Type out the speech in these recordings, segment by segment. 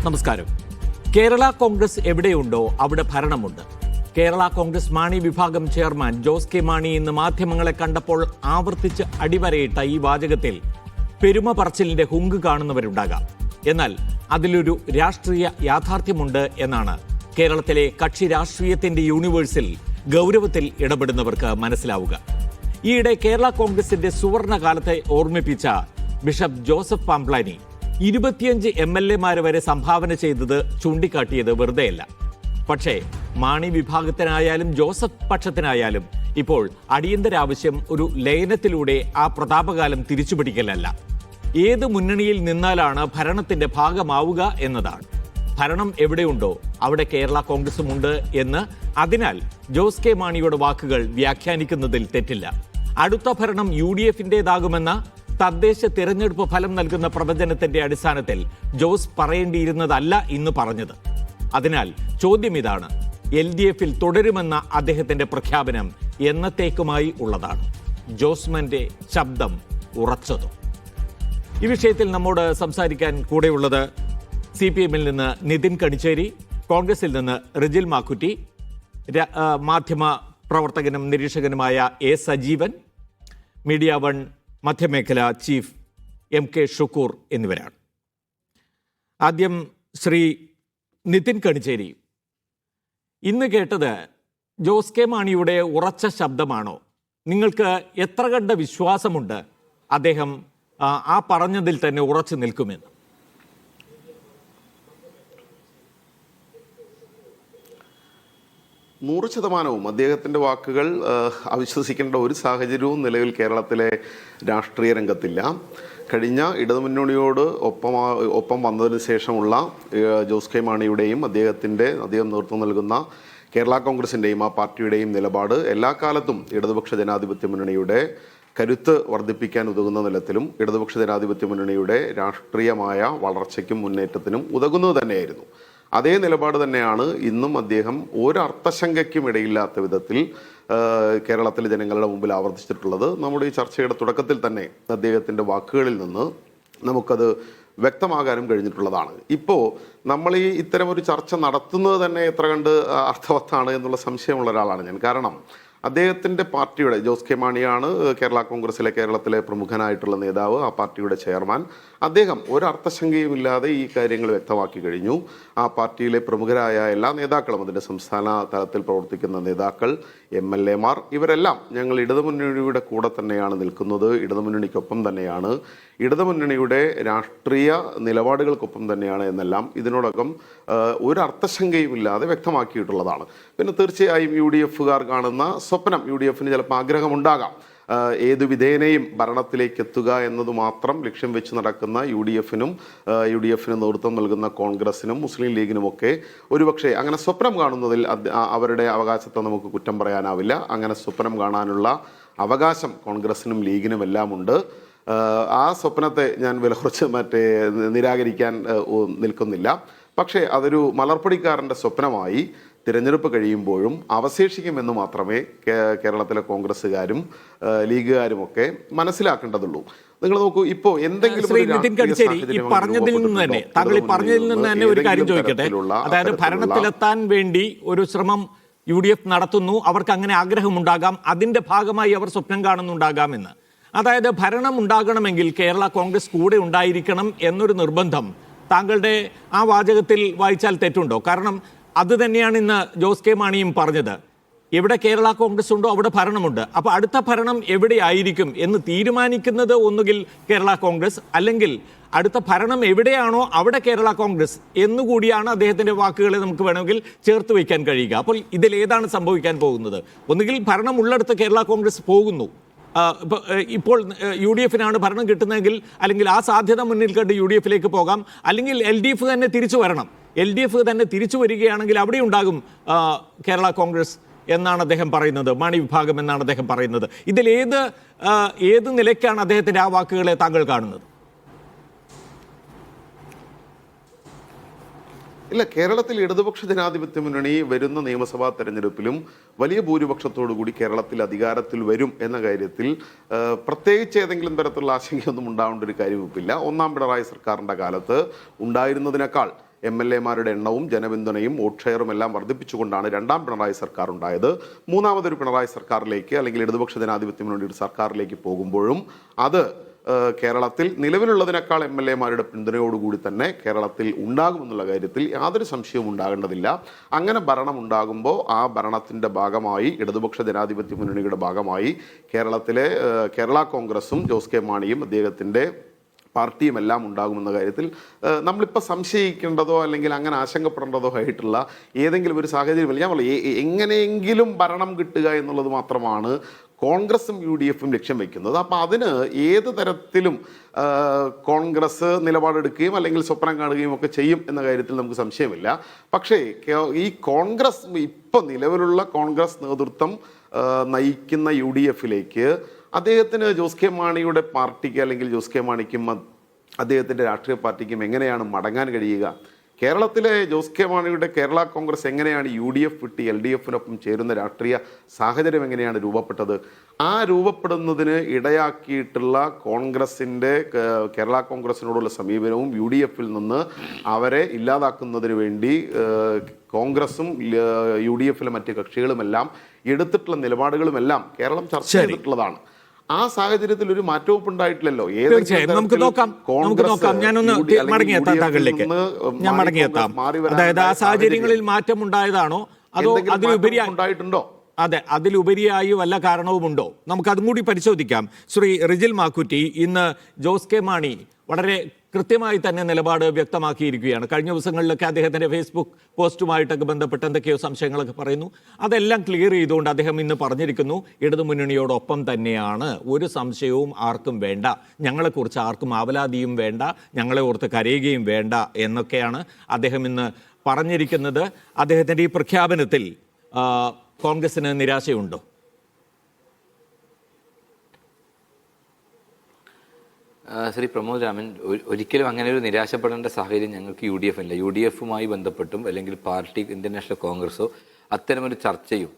നമസ്കാരം. കേരള കോൺഗ്രസ് എവിടെയുണ്ടോ അവിടെ ഭരണമുണ്ട്. കേരള കോൺഗ്രസ് മാണി വിഭാഗം ചെയർമാൻ ജോസ് കെ മാണി ഇന്ന് മാധ്യമങ്ങളെ കണ്ടപ്പോൾ ആവർത്തിച്ച് അടിവരയിട്ട ഈ വാചകത്തിൽ പെരുമ പറച്ചിലിന്റെ ഹുങ്ക് കാണുന്നവരുണ്ടാകാം. എന്നാൽ അതിലൊരു രാഷ്ട്രീയ യാഥാർത്ഥ്യമുണ്ട് എന്നാണ് കേരളത്തിലെ കക്ഷി രാഷ്ട്രീയത്തിന്റെ യൂണിവേഴ്സിൽ ഗൗരവത്തിൽ ഇടപെടുന്നവർക്ക് മനസ്സിലാവുക. ഈയിടെ കേരള കോൺഗ്രസിന്റെ സുവർണ കാലത്തെ ഓർമ്മിപ്പിച്ച ബിഷപ്പ് ജോസഫ് പാംപ്ലാനി 25 MLA വരെ സംഭാവന ചെയ്തത് ചൂണ്ടിക്കാട്ടിയത് വെറുതെയല്ല. പക്ഷേ മാണി വിഭാഗത്തിനായാലും ജോസഫ് പക്ഷത്തിനായാലും ഇപ്പോൾ അടിയന്തര ആവശ്യം ഒരു ലയനത്തിലൂടെ ആ പ്രതാപകാലം തിരിച്ചുപിടിക്കലല്ല, ഏത് മുന്നണിയിൽ നിന്നാലാണ് ഭരണത്തിന്റെ ഭാഗമാവുക എന്നതാണ്. ഭരണം എവിടെയുണ്ടോ അവിടെ കേരള കോൺഗ്രസുമുണ്ട് എന്ന് അതിനാൽ ജോസ് കെ മാണിയുടെ വാക്കുകൾ വ്യാഖ്യാനിക്കുന്നതിൽ തെറ്റില്ല. അടുത്ത ഭരണം UDF-ന്റേതാകുമെന്ന തദ്ദേശ തിരഞ്ഞെടുപ്പ് ഫലം നൽകുന്ന പ്രവചനത്തിന്റെ അടിസ്ഥാനത്തിൽ ജോസ് പറയേണ്ടിയിരുന്നതല്ല ഇന്ന് പറഞ്ഞത്. അതിനാൽ ചോദ്യം ഇതാണ്: LDF-ൽ തുടരുമെന്ന അദ്ദേഹത്തിന്റെ പ്രഖ്യാപനം എന്നത്തേക്കുമായി ഉള്ളതാണ്? ജോസ്മന്റെ ശബ്ദം ഉറച്ചതും. ഈ വിഷയത്തിൽ നമ്മോട് സംസാരിക്കാൻ കൂടെയുള്ളത് CPM-ൽ നിന്ന് നിതിൻ കണിച്ചേരി, കോൺഗ്രസിൽ നിന്ന് റിജിൽ മാക്കുറ്റി, മാധ്യമ പ്രവർത്തകനും നിരീക്ഷകനുമായ A. സജീവൻ, മീഡിയ വൺ മധ്യമേഖല ചീഫ് MK ഷുക്കൂർ എന്നിവരാണ്. ആദ്യം ശ്രീ നിതിൻ കണിച്ചേരി, ഇന്ന് കേട്ടത് ജോസ് കെ മാണിയുടെ ഉറച്ച ശബ്ദമാണോ? നിങ്ങൾക്ക് എത്ര കണ്ട വിശ്വാസമുണ്ട് അദ്ദേഹം ആ പറഞ്ഞതിൽ തന്നെ ഉറച്ചു നിൽക്കുമെന്ന്? 100% അദ്ദേഹത്തിൻ്റെ വാക്കുകൾ അവിശ്വസിക്കേണ്ട ഒരു സാഹചര്യവും നിലവിൽ കേരളത്തിലെ രാഷ്ട്രീയ രംഗത്തില്ല. കഴിഞ്ഞ ഇടതുമുന്നണിയോട് ഒപ്പം വന്നതിന് ശേഷമുള്ള ജോസ് കെ മാണിയുടെയും അദ്ദേഹം നേതൃത്വം നൽകുന്ന കേരള കോൺഗ്രസിൻ്റെയും ആ പാർട്ടിയുടെയും നിലപാട് എല്ലാ കാലത്തും ഇടതുപക്ഷ ജനാധിപത്യ മുന്നണിയുടെ കരുത്ത് വർദ്ധിപ്പിക്കാൻ ഉതകുന്ന നിലത്തിലും ഇടതുപക്ഷ ജനാധിപത്യ മുന്നണിയുടെ രാഷ്ട്രീയമായ വളർച്ചയ്ക്കും മുന്നേറ്റത്തിനും ഉതകുന്നത് തന്നെയായിരുന്നു. അതേ നിലപാട് തന്നെയാണ് ഇന്നും അദ്ദേഹം ഒരർത്ഥശങ്കയ്ക്കും ഇടയില്ലാത്ത വിധത്തിൽ കേരളത്തിലെ ജനങ്ങളുടെ മുമ്പിൽ ആവർത്തിച്ചിട്ടുള്ളത്. നമ്മുടെ ഈ ചർച്ചയുടെ തുടക്കത്തിൽ തന്നെ അദ്ദേഹത്തിൻ്റെ വാക്കുകളിൽ നിന്ന് നമുക്കത് വ്യക്തമാകാനും കഴിഞ്ഞിട്ടുള്ളതാണ്. ഇപ്പോൾ നമ്മൾ ഇത്തരമൊരു ചർച്ച നടത്തുന്നത് തന്നെ എത്ര കണ്ട് അർത്ഥവത്താണ് എന്നുള്ള സംശയമുള്ള ഒരാളാണ് ഞാൻ. കാരണം അദ്ദേഹത്തിൻ്റെ പാർട്ടിയുടെ ജോസ് കെ മാണിയാണ് കേരള കോൺഗ്രസിലെ കേരളത്തിലെ പ്രമുഖനായിട്ടുള്ള നേതാവ്, ആ പാർട്ടിയുടെ ചെയർമാൻ. അദ്ദേഹം ഒരർത്ഥശങ്കയുമില്ലാതെ ഈ കാര്യങ്ങൾ വ്യക്തമാക്കി കഴിഞ്ഞു. ആ പാർട്ടിയിലെ പ്രമുഖരായ എല്ലാ നേതാക്കളും, അതിൻ്റെ സംസ്ഥാന തലത്തിൽ പ്രവർത്തിക്കുന്ന നേതാക്കൾ, MLA ഇവരെല്ലാം ഞങ്ങൾ ഇടതുമുന്നണിയുടെ കൂടെ തന്നെയാണ് നിൽക്കുന്നത്, ഇടതുമുന്നണിക്കൊപ്പം തന്നെയാണ്, ഇടതുമുന്നണിയുടെ രാഷ്ട്രീയ നിലപാടുകൾക്കൊപ്പം തന്നെയാണ് എന്നെല്ലാം ഇതിനോടകം ഒരർത്ഥശങ്കയുമില്ലാതെ വ്യക്തമാക്കിയിട്ടുള്ളതാണ്. പിന്നെ തീർച്ചയായും UDF-കാർ കാണുന്ന സ്വപ്നം, UDF-ന് ചിലപ്പോൾ ആഗ്രഹമുണ്ടാകാം, ഏതു വിധേനയും ഭരണത്തിലേക്ക് എത്തുക എന്നത് മാത്രം ലക്ഷ്യം വെച്ച് നടക്കുന്ന UDF-ന് നേതൃത്വം നൽകുന്ന കോൺഗ്രസിനും മുസ്ലിം ലീഗിനുമൊക്കെ ഒരുപക്ഷെ അങ്ങനെ സ്വപ്നം കാണുന്നതിൽ അവരുടെ അവകാശത്തെ നമുക്ക് കുറ്റം പറയാനാവില്ല. അങ്ങനെ സ്വപ്നം കാണാനുള്ള അവകാശം കോൺഗ്രസിനും ലീഗിനും എല്ലാം ഉണ്ട്. ആ സ്വപ്നത്തെ ഞാൻ വില കുറച്ച് നിരാകരിക്കാൻ നിൽക്കുന്നില്ല. പക്ഷേ അതൊരു മലർപ്പടിക്കാരൻ്റെ സ്വപ്നമായി തിരഞ്ഞെടുപ്പ് കഴിയുമ്പോഴും അവശേഷിക്കുമെന്ന് മാത്രമേ കേരളത്തിലെ കോൺഗ്രസ്സുകാരും ലീഗുകാരുമൊക്കെ മനസ്സിലാക്കേണ്ടതുള്ളൂ. നിങ്ങൾ നോക്കൂ, ഇപ്പോൾ എന്തെങ്കിലും പറഞ്ഞതിൽ നിന്ന് തന്നെ ഒരു കാര്യം ചോദിക്കട്ടെ. അതായത് ഭരണത്തിലെത്താൻ വേണ്ടി ഒരു ശ്രമം UDF നടത്തുന്നു, അവർക്ക് അങ്ങനെ ആഗ്രഹമുണ്ടാകാം, അതിന്റെ ഭാഗമായി അവർ സ്വപ്നം കാണുന്നുണ്ടാകാമെന്ന്. അതായത് ഭരണം ഉണ്ടാകണമെങ്കിൽ കേരള കോൺഗ്രസ് കൂടെ ഉണ്ടായിരിക്കണം എന്നൊരു നിർബന്ധം താങ്കളുടെ ആ വാചകത്തിൽ വായിച്ചാൽ തെറ്റുണ്ടോ? കാരണം അത് തന്നെയാണ് ഇന്ന് ജോസ് കെ മാണിയും പറഞ്ഞത്. എവിടെ കേരള കോൺഗ്രസ് ഉണ്ടോ അവിടെ ഭരണമുണ്ട്. അപ്പോൾ അടുത്ത ഭരണം എവിടെയായിരിക്കും എന്ന് തീരുമാനിക്കുന്നത് ഒന്നുകിൽ കേരള കോൺഗ്രസ്, അല്ലെങ്കിൽ അടുത്ത ഭരണം എവിടെയാണോ അവിടെ കേരള കോൺഗ്രസ് എന്നുകൂടിയാണ് അദ്ദേഹത്തിൻ്റെ വാക്കുകളെ നമുക്ക് വേണമെങ്കിൽ ചേർത്ത് വയ്ക്കാൻ കഴിയുക. അപ്പോൾ ഇതിലേതാണ് സംഭവിക്കാൻ പോകുന്നത്? ഒന്നുകിൽ ഭരണം ഉള്ളിടത്ത് കേരള കോൺഗ്രസ് പോകുന്നു, ഇപ്പോൾ UDF-നാണ് ഭരണം കിട്ടുന്നതെങ്കിൽ, അല്ലെങ്കിൽ ആ സാധ്യത മുന്നിൽ കണ്ട് UDF-ലേക്ക് പോകാം, അല്ലെങ്കിൽ LDF തന്നെ തിരിച്ചു വരണം. LDF തന്നെ തിരിച്ചു വരികയാണെങ്കിൽ അവിടെ ഉണ്ടാകും കേരള കോൺഗ്രസ് എന്നാണ് അദ്ദേഹം പറയുന്നത്, മാണി വിഭാഗം എന്നാണ് അദ്ദേഹം പറയുന്നത്. ഇതിൽ ഏത് നിലയ്ക്കാണ് അദ്ദേഹത്തിൻ്റെ ആ വാക്കുകളെ താങ്കൾ കാണുന്നത്? ഇല്ല, കേരളത്തിൽ ഇടതുപക്ഷ ജനാധിപത്യ മുന്നണി വരുന്ന നിയമസഭാ തെരഞ്ഞെടുപ്പിലും വലിയ ഭൂരിപക്ഷത്തോടു കൂടി കേരളത്തിൽ അധികാരത്തിൽ വരും എന്ന കാര്യത്തിൽ പ്രത്യേകിച്ച് ഏതെങ്കിലും തരത്തിലുള്ള ആശങ്കയൊന്നും ഉണ്ടാവേണ്ട ഒരു കാര്യമില്ല. ഒന്നാം പിണറായി സർക്കാരിൻ്റെ കാലത്ത് ഉണ്ടായിരുന്നതിനേക്കാൾ MLA-മാരുടെ എണ്ണവും ജനപിന്തുണയും വോട്ട് ഷെയറും എല്ലാം വർദ്ധിപ്പിച്ചുകൊണ്ടാണ് രണ്ടാം പിണറായി സർക്കാർ ഉണ്ടായത്. മൂന്നാമതൊരു പിണറായി സർക്കാരിലേക്ക് അല്ലെങ്കിൽ ഇടതുപക്ഷ ജനാധിപത്യം വേണ്ടി ഒരു സർക്കാരിലേക്ക് പോകുമ്പോഴും അത് കേരളത്തിൽ നിലവിലുള്ളതിനേക്കാൾ MLA-മാരുടെ പിന്തുണയോടുകൂടി തന്നെ കേരളത്തിൽ ഉണ്ടാകുമെന്നുള്ള കാര്യത്തിൽ യാതൊരു സംശയവും ഉണ്ടാകേണ്ടതില്ല. അങ്ങനെ ഭരണം ഉണ്ടാകുമ്പോൾ ആ ഭരണത്തിൻ്റെ ഭാഗമായി ഇടതുപക്ഷ ജനാധിപത്യ മുന്നണിയുടെ ഭാഗമായി കേരളത്തിലെ കേരള കോൺഗ്രസും ജോസ് കെ മാണിയും അദ്ദേഹത്തിൻ്റെ പാർട്ടിയും എല്ലാം ഉണ്ടാകുമെന്ന കാര്യത്തിൽ നമ്മളിപ്പോൾ സംശയിക്കേണ്ടതോ അല്ലെങ്കിൽ അങ്ങനെ ആശങ്കപ്പെടേണ്ടതോ ആയിട്ടുള്ള ഏതെങ്കിലും ഒരു സാഹചര്യമില്ല. ഞാൻ പറയാം, എങ്ങനെയെങ്കിലും ഭരണം കിട്ടുക എന്നുള്ളത് മാത്രമാണ് കോൺഗ്രസും UDF-ഉം ലക്ഷ്യം വയ്ക്കുന്നത്. അപ്പോൾ അതിന് ഏത് തരത്തിലും കോൺഗ്രസ് നിലപാടെടുക്കുകയും അല്ലെങ്കിൽ സ്വപ്നം കാണുകയും ഒക്കെ ചെയ്യും എന്ന കാര്യത്തിൽ നമുക്ക് സംശയമില്ല. പക്ഷേ ഈ കോൺഗ്രസ് ഇപ്പം നിലവിലുള്ള കോൺഗ്രസ് നേതൃത്വം നയിക്കുന്ന UDF-ലേക്ക് അദ്ദേഹത്തിന് ജോസ് കെ മാണിയുടെ പാർട്ടിക്ക് അല്ലെങ്കിൽ ജോസ് കെ മാണിക്കും അദ്ദേഹത്തിൻ്റെ രാഷ്ട്രീയ പാർട്ടിക്കും എങ്ങനെയാണ് മടങ്ങാൻ കഴിയുക? കേരളത്തിലെ ജോസ് കെ മാണിയുടെ കേരള കോൺഗ്രസ് എങ്ങനെയാണ് UDF വിട്ട് LDF-നൊപ്പം ചേരുന്ന രാഷ്ട്രീയ സാഹചര്യം എങ്ങനെയാണ് രൂപപ്പെട്ടത്? ആ രൂപപ്പെടുന്നതിന് ഇടയാക്കിയിട്ടുള്ള കോൺഗ്രസിൻ്റെ കേരള കോൺഗ്രസിനോടുള്ള സമീപനവും UDF-ൽ നിന്ന് അവരെ ഇല്ലാതാക്കുന്നതിന് വേണ്ടി കോൺഗ്രസും UDF-ലെ മറ്റ് കക്ഷികളുമെല്ലാം എടുത്തിട്ടുള്ള നിലപാടുകളുമെല്ലാം കേരളം ചർച്ച ചെയ്തിട്ടുള്ളതാണ്. ആ സാഹചര്യത്തിൽ ഒരു മാറ്റവും ഉണ്ടായിട്ടില്ലല്ലോ. നമുക്ക് നോക്കാം. ഞാനൊന്ന് മടങ്ങിയെത്താം താങ്കളിലേക്ക്. ഞാൻ മടങ്ങിയെത്താം. അതായത് ആ സാഹചര്യങ്ങളിൽ മാറ്റം ഉണ്ടായതാണോ അതോ ഉണ്ടായിട്ടുണ്ടോ? അതെ, അതിലുപരിയായി വല്ല കാരണവുമുണ്ടോ? നമുക്കതും കൂടി പരിശോധിക്കാം. ശ്രീ റിജിൽ മാക്കുറ്റി, ഇന്ന് ജോസ് കെ മാണി വളരെ കൃത്യമായി തന്നെ നിലപാട് വ്യക്തമാക്കിയിരിക്കുകയാണ്. കഴിഞ്ഞ ദിവസങ്ങളിലൊക്കെ അദ്ദേഹത്തിൻ്റെ ഫേസ്ബുക്ക് പോസ്റ്റുമായിട്ടൊക്കെ ബന്ധപ്പെട്ട് എന്തൊക്കെയോ സംശയങ്ങളൊക്കെ പറയുന്നു. അതെല്ലാം ക്ലിയർ ചെയ്തുകൊണ്ട് അദ്ദേഹം ഇന്ന് പറഞ്ഞിരിക്കുന്നു, ഇടതുമുന്നണിയോടൊപ്പം തന്നെയാണ്, ഒരു സംശയവും ആർക്കും വേണ്ട, ഞങ്ങളെക്കുറിച്ച് ആർക്കും ആവലാതിയും വേണ്ട, ഞങ്ങളെ ഓർത്ത് കരയുകയും വേണ്ട എന്നൊക്കെയാണ് അദ്ദേഹം ഇന്ന് പറഞ്ഞിരിക്കുന്നത്. അദ്ദേഹത്തിൻ്റെ ഈ പ്രഖ്യാപനത്തിൽ കോൺഗ്രസിന് നിരാശയുണ്ടോ? ശ്രീ പ്രമോദ് രാമൻ, ഒരിക്കലും അങ്ങനെ ഒരു നിരാശപ്പെടേണ്ട സാഹചര്യം ഞങ്ങൾക്ക് UDF ഇല്ല. UDF-മായി ബന്ധപ്പെട്ടും അല്ലെങ്കിൽ പാർട്ടി ഇന്ത്യൻ നാഷണൽ കോൺഗ്രസോ അത്തരമൊരു ചർച്ചയും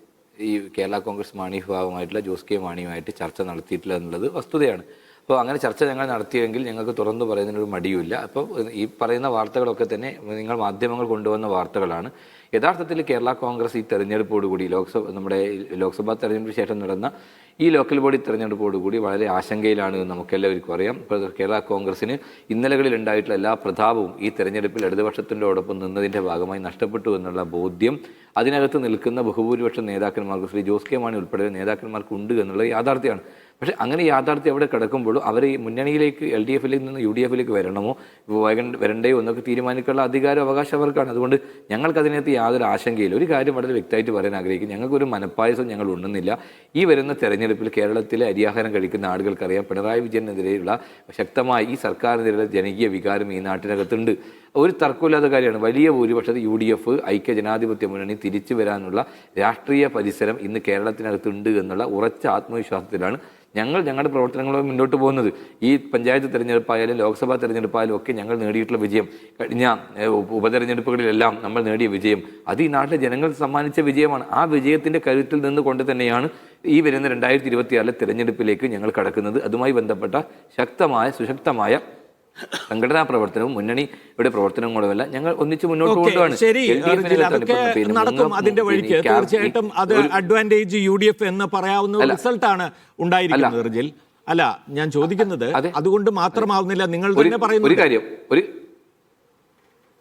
ഈ കേരള കോൺഗ്രസ് മാണി വിഭാഗമായിട്ടുള്ള ജോസ് കെ മാണിയുമായിട്ട് ചർച്ച നടത്തിയിട്ടില്ല എന്നുള്ളത് വസ്തുതയാണ്. അപ്പോൾ അങ്ങനെ ചർച്ച ഞങ്ങൾ നടത്തിയെങ്കിൽ ഞങ്ങൾക്ക് തുറന്നു പറയുന്നതിനൊരു മടിയുമില്ല. അപ്പോൾ ഈ പറയുന്ന വാർത്തകളൊക്കെ തന്നെ നിങ്ങൾ മാധ്യമങ്ങൾ കൊണ്ടുവന്ന വാർത്തകളാണ്. യഥാർത്ഥത്തിൽ കേരള കോൺഗ്രസ് ഈ തെരഞ്ഞെടുപ്പോടുകൂടി നമ്മുടെ ലോക്സഭാ തെരഞ്ഞെടുപ്പിന് ശേഷം നടന്ന ഈ ലോക്കൽ ബോഡി തെരഞ്ഞെടുപ്പോടുകൂടി വളരെ ആശങ്കയിലാണ് എന്ന് നമുക്കെല്ലാവർക്കും അറിയാം. ഇപ്പോൾ കേരള കോൺഗ്രസിന് ഇന്നലകളിൽ ഉണ്ടായിട്ടുള്ള എല്ലാ പ്രതാപവും ഈ തെരഞ്ഞെടുപ്പിൽ ഇടതുപക്ഷത്തിൻ്റെയോടൊപ്പം നിന്നതിൻ്റെ ഭാഗമായി നഷ്ടപ്പെട്ടു എന്നുള്ള ബോധ്യം അതിനകത്ത് നിൽക്കുന്ന ബഹുഭൂരിപക്ഷം നേതാക്കന്മാർക്ക്, ശ്രീ ജോസ് കെ മാണി ഉൾപ്പെടെ നേതാക്കന്മാർക്ക് ഉണ്ട് എന്നുള്ളത് യാഥാർത്ഥ്യമാണ്. പക്ഷേ അങ്ങനെ യാഥാർത്ഥ്യം അവിടെ കിടക്കുമ്പോഴും അവർ ഈ മുന്നണിയിലേക്ക് LDF-ലേക്ക് നിന്ന് UDF-ലേക്ക് വരണമോ വരണ്ടയോ എന്നൊക്കെ തീരുമാനിക്കാനുള്ള അധികാരം അവകാശം അവർക്കാണ്. അതുകൊണ്ട് ഞങ്ങൾക്കതിനകത്ത് യാതൊരു ആശങ്കയില്ല. ഒരു കാര്യം വളരെ വ്യക്തമായിട്ട് പറയാൻ ആഗ്രഹിക്കും, ഞങ്ങൾക്കൊരു മനപ്പായസം ഞങ്ങൾ ഉണ്ണുന്നില്ല. ഈ വരുന്ന തെരഞ്ഞെടുപ്പിൽ കേരളത്തിലെ അരിയാഹാരം കഴിക്കുന്ന ആളുകൾക്കറിയാം, പിണറായി വിജയനെതിരെയുള്ള ശക്തമായ ഈ സർക്കാരിനെതിരെയുള്ള ജനകീയ വികാരം ഈ നാട്ടിനകത്തുണ്ട്. ഒരു തർക്കമില്ലാത്ത കാര്യമാണ്. വലിയ ഭൂരിപക്ഷത്തിൽ UDF ഐക്യ ജനാധിപത്യ മുന്നണി തിരിച്ചു വരാനുള്ള രാഷ്ട്രീയ പരിസരം ഇന്ന് കേരളത്തിനകത്തുണ്ട് എന്നുള്ള ഉറച്ച ആത്മവിശ്വാസത്തിലാണ് ഞങ്ങളുടെ പ്രവർത്തനങ്ങളുമായി മുന്നോട്ട് പോകുന്നത്. ഈ പഞ്ചായത്ത് തെരഞ്ഞെടുപ്പായാലും ലോക്സഭാ തെരഞ്ഞെടുപ്പായാലും ഒക്കെ ഞങ്ങൾ നേടിയിട്ടുള്ള വിജയം, കഴിഞ്ഞ ഉപതെരഞ്ഞെടുപ്പുകളിലെല്ലാം നമ്മൾ നേടിയ വിജയം, അത് ഈ നാട്ടിലെ ജനങ്ങൾ സമ്മാനിച്ച വിജയമാണ്. ആ വിജയത്തിൻ്റെ കരുത്തിൽ നിന്നുകൊണ്ട് തന്നെയാണ് ഈ വരുന്ന 2024 തെരഞ്ഞെടുപ്പിലേക്ക് ഞങ്ങൾ കടക്കുന്നത്. അതുമായി ബന്ധപ്പെട്ട സുശക്തമായ സംഘടനാ പ്രവർത്തനവും മുന്നണിയുടെ പ്രവർത്തനങ്ങളുമല്ല ഞങ്ങൾ ഒന്നിച്ച് മുന്നോട്ട് കൊണ്ടുപോവാണ്. നടക്കും അതിന്റെ വഴിക്ക്. തീർച്ചയായിട്ടും അത് അഡ്വാൻറ്റേജ് UDF എന്ന് പറയാവുന്ന റിസൾട്ടാണ് ഉണ്ടായിരിക്കുന്നത്. റിജിൽ, അല്ല, ഞാൻ ചോദിക്കുന്നത് അതുകൊണ്ട് മാത്രമാവുന്നില്ല. നിങ്ങൾ തന്നെ പറയുന്നു ഒരു കാര്യം